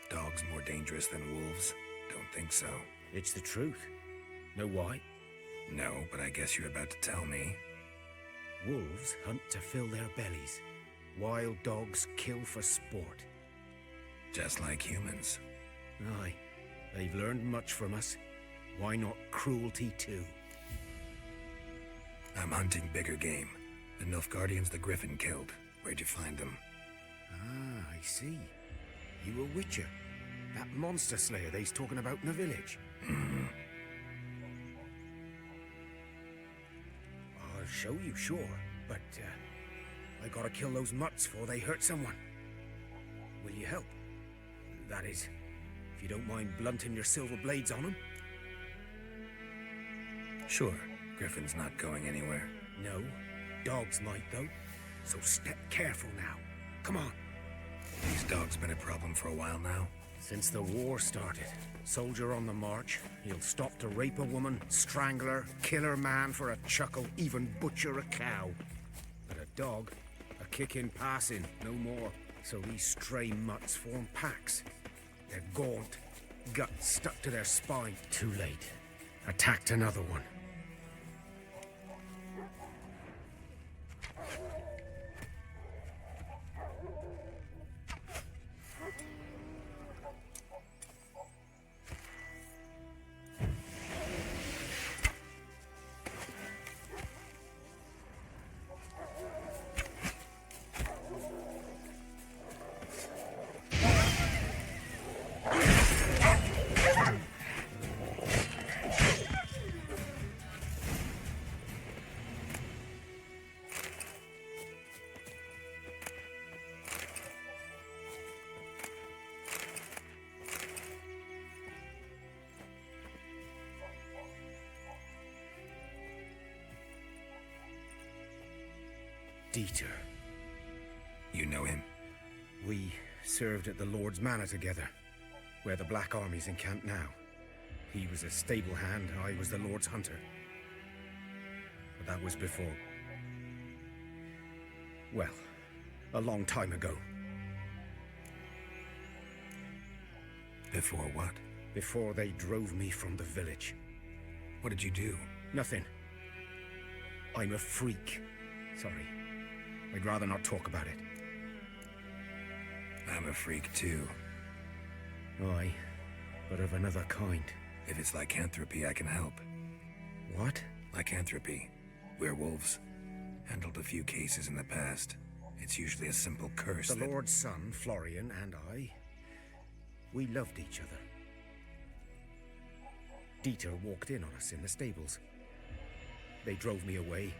Dogs more dangerous than wolves? Don't think so. It's the truth. Know why? No, but I guess you're about to tell me. Wolves hunt to fill their bellies. Wild dogs kill for sport. Just like humans. Aye. They've learned much from us. Why not cruelty too? I'm hunting bigger game. The Nilfgaardians the Griffin killed. Where'd you find them? Ah, I see. You a witcher. That monster slayer they's talking about in the village. I'll show you, sure. But, I gotta kill those mutts before they hurt someone. Will you help? That is, if you don't mind blunting your silver blades on them. Sure. Griffin's not going anywhere. No. Dogs might, though. So step careful now. Come on. These dogs been a problem for a while now. Since the war started. Soldier on the march. He'll stop to rape a woman, strangle her, kill her man for a chuckle, even butcher a cow. But a dog, a kick in passing, no more. So these stray mutts form packs. They're gaunt, guts stuck to their spine. Too late. Attacked another one. Dieter. You know him? We served at the Lord's Manor together, where the Black Army's encamped now. He was a stable hand, I was the Lord's hunter. But that was before... well, a long time ago. Before what? Before they drove me from the village. What did you do? Nothing. I'm a freak. Sorry. I'd rather not talk about it. I'm a freak too. Aye, but of another kind. If it's lycanthropy, I can help. What? Lycanthropy. Werewolves. Handled a few cases in the past. It's usually a simple curse The Lord's son, Florian, and I, we loved each other. Dieter walked in on us in the stables. They drove me away.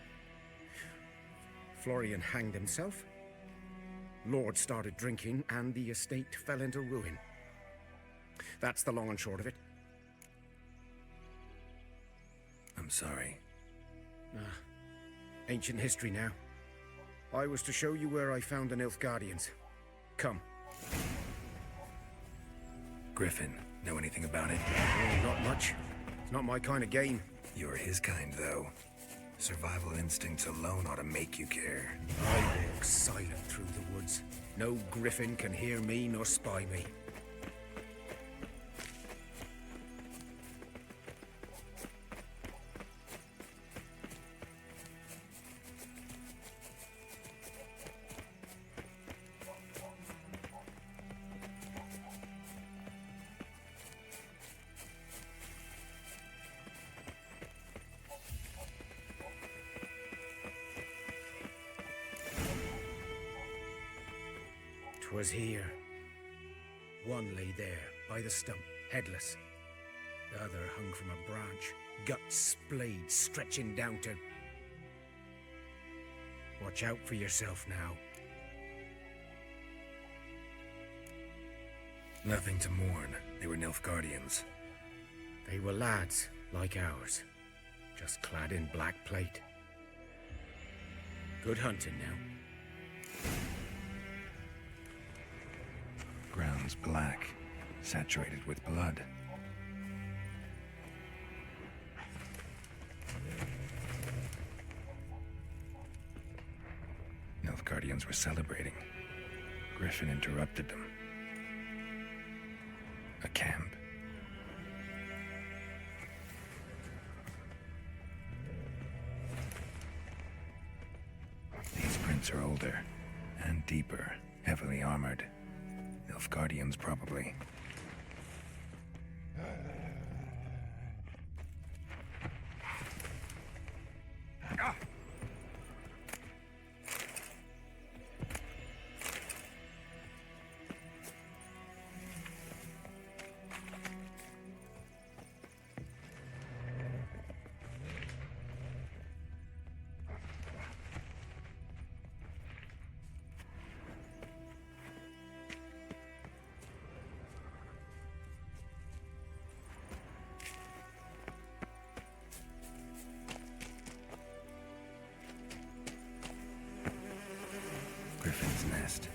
Florian hanged himself. Lord started drinking, and the estate fell into ruin. That's the long and short of it. I'm sorry. Ancient history now. I was to show you where I found the Nilfgaardians. Come. Griffin, know anything about it? Oh, not much. It's not my kind of game. You're his kind, though. Survival instincts alone ought to make you care. I walk silent through the woods. No griffin can hear me nor spy me. Was here. One lay there, by the stump, headless. The other hung from a branch, guts splayed, stretching down to... Watch out for yourself now. Nothing to mourn. They were Nilfgaardians. They were lads, like ours. Just clad in black plate. Good hunting now. Ground's black, saturated with blood. Nilfgaardians were celebrating. Griffin interrupted them. A camp. These prints are older and deeper, heavily armored. Nilfgaardians, probably. nest.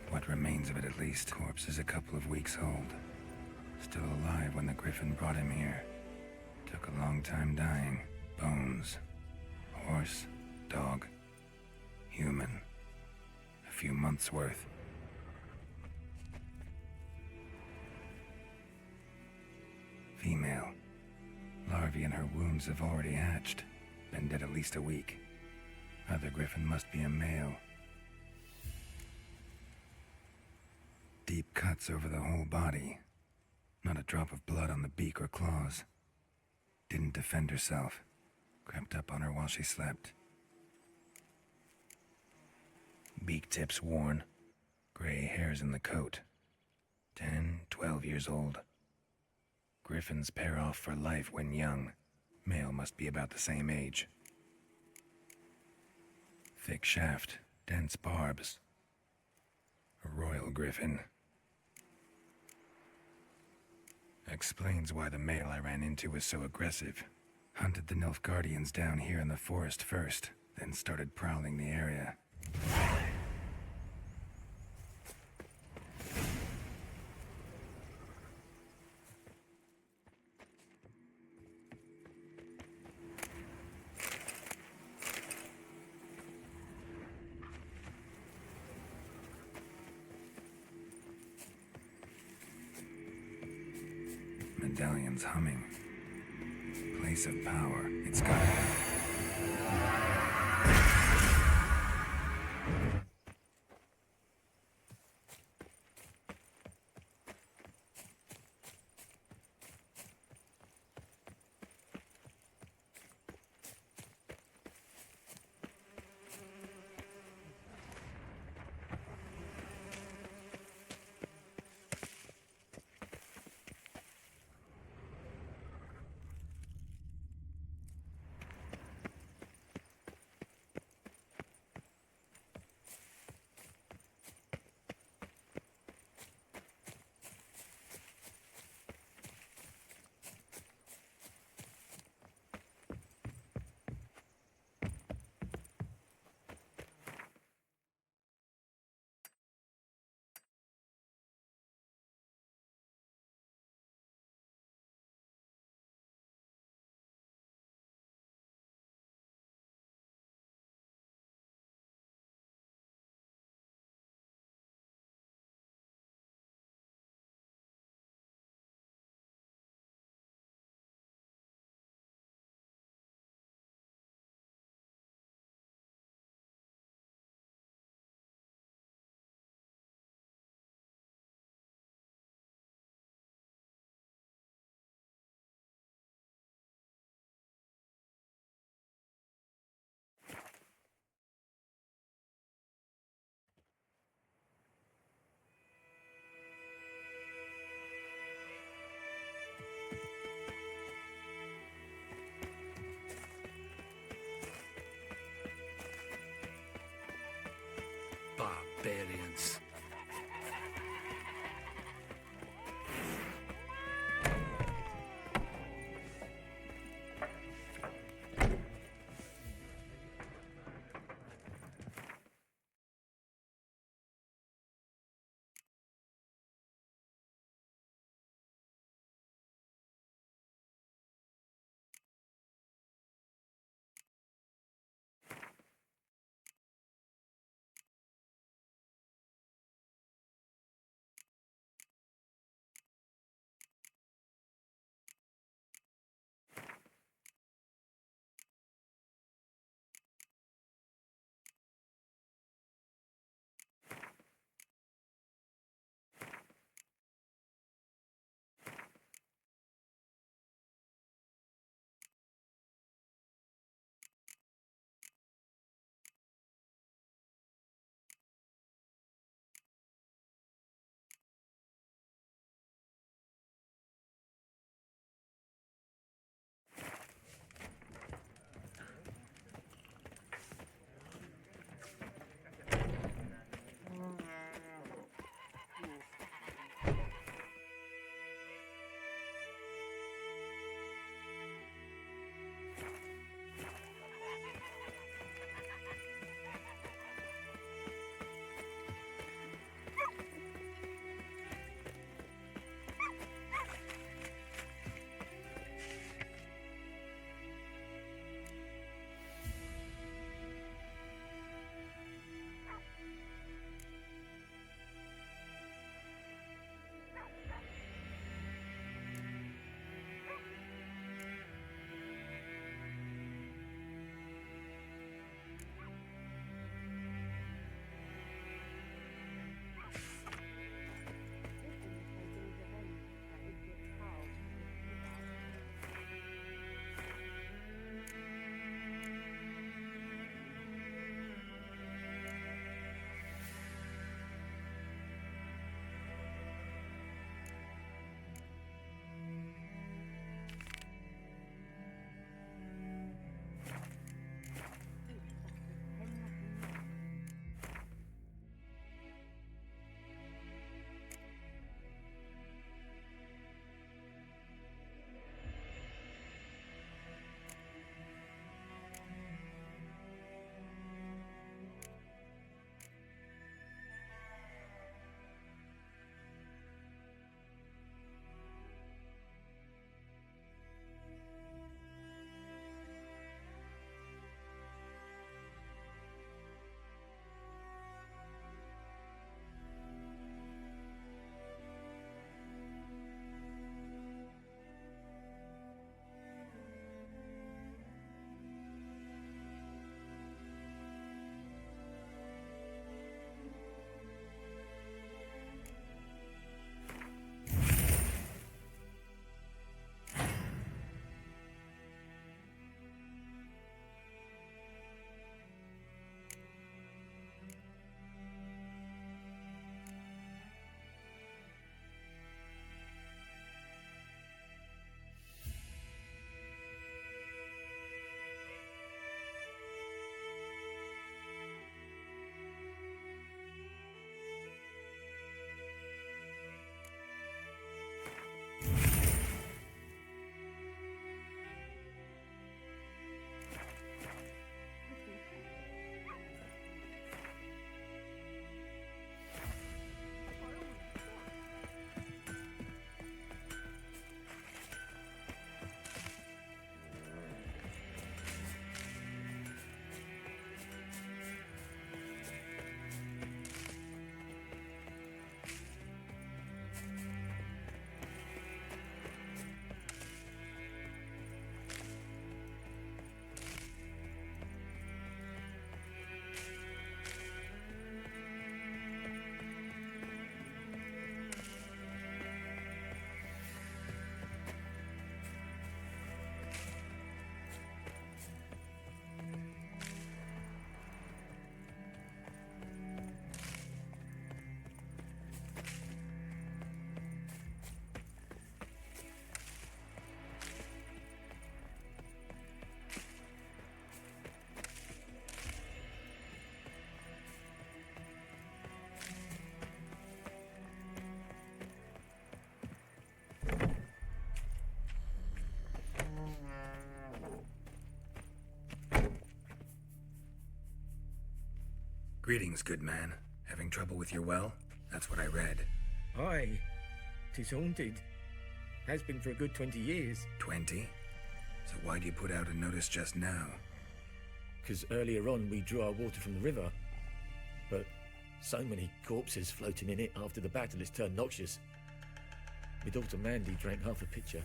What remains of it, at least. Corpse is a couple of weeks old. Still alive when the griffin brought him here. Took a long time dying. Bones. Horse. Dog. Human. A few months' worth. Female. Larvae in her wounds have already hatched. Been dead at least a week. Other griffin must be a male. Deep cuts over the whole body. Not a drop of blood on the beak or claws. Didn't defend herself. Crept up on her while she slept. Beak tips worn. Gray hairs in the coat. 10, 12 years old. Griffins pair off for life when young. Male must be about the same age. Thick shaft, dense barbs. A royal griffin. Explains why the male I ran into was so aggressive. Hunted the Nilfgaardians down here in the forest first, then started prowling the area. Medallion's humming. Place of power. It's got it. Greetings, good man. Having trouble with your well? That's what I read. Aye. 'Tis haunted. Has been for a good 20 years. 20? So why'd you put out a notice just now? Because earlier on we drew our water from the river. But so many corpses floating in it after the battle it's turned noxious. My daughter Mandy drank half a pitcher.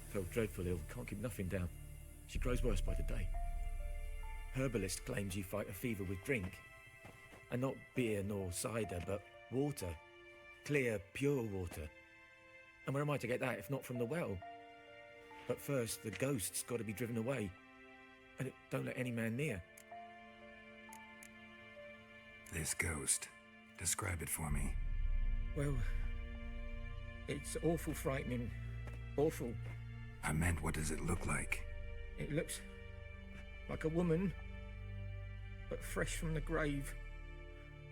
Felt dreadful ill, can't keep nothing down. She grows worse by the day. Herbalist claims you fight a fever with drink. And not beer nor cider, but water. Clear, pure water. And where am I to get that if not from the well? But first, the ghost's got to be driven away. And it don't let any man near. This ghost. Describe it for me. Well, it's awful frightening. Awful. I meant, what does it look like? It looks like a woman, but fresh from the grave.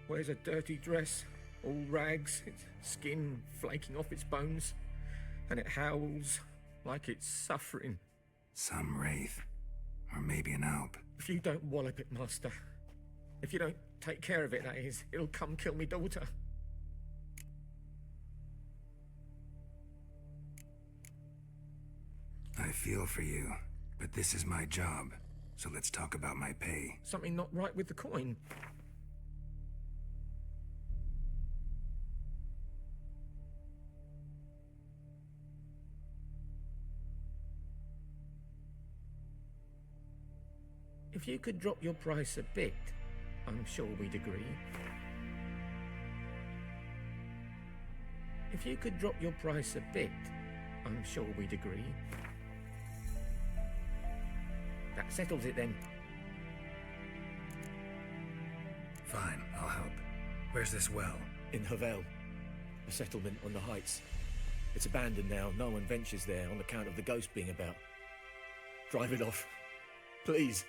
Wears a dirty dress, all rags, its skin flaking off its bones, and it howls like it's suffering. Some wraith. Or maybe an alp. If you don't wallop it, Master, if you don't take care of it, that is, it'll come kill me daughter. I feel for you, but this is my job, so let's talk about my pay. Something not right with the coin. If you could drop your price a bit, I'm sure we'd agree. If you could drop your price a bit, I'm sure we'd agree. That settles it then. Fine, I'll help. Where's this well? In Havel, a settlement on the heights. It's abandoned now. No one ventures there on account of the ghost being about. Drive it off, please.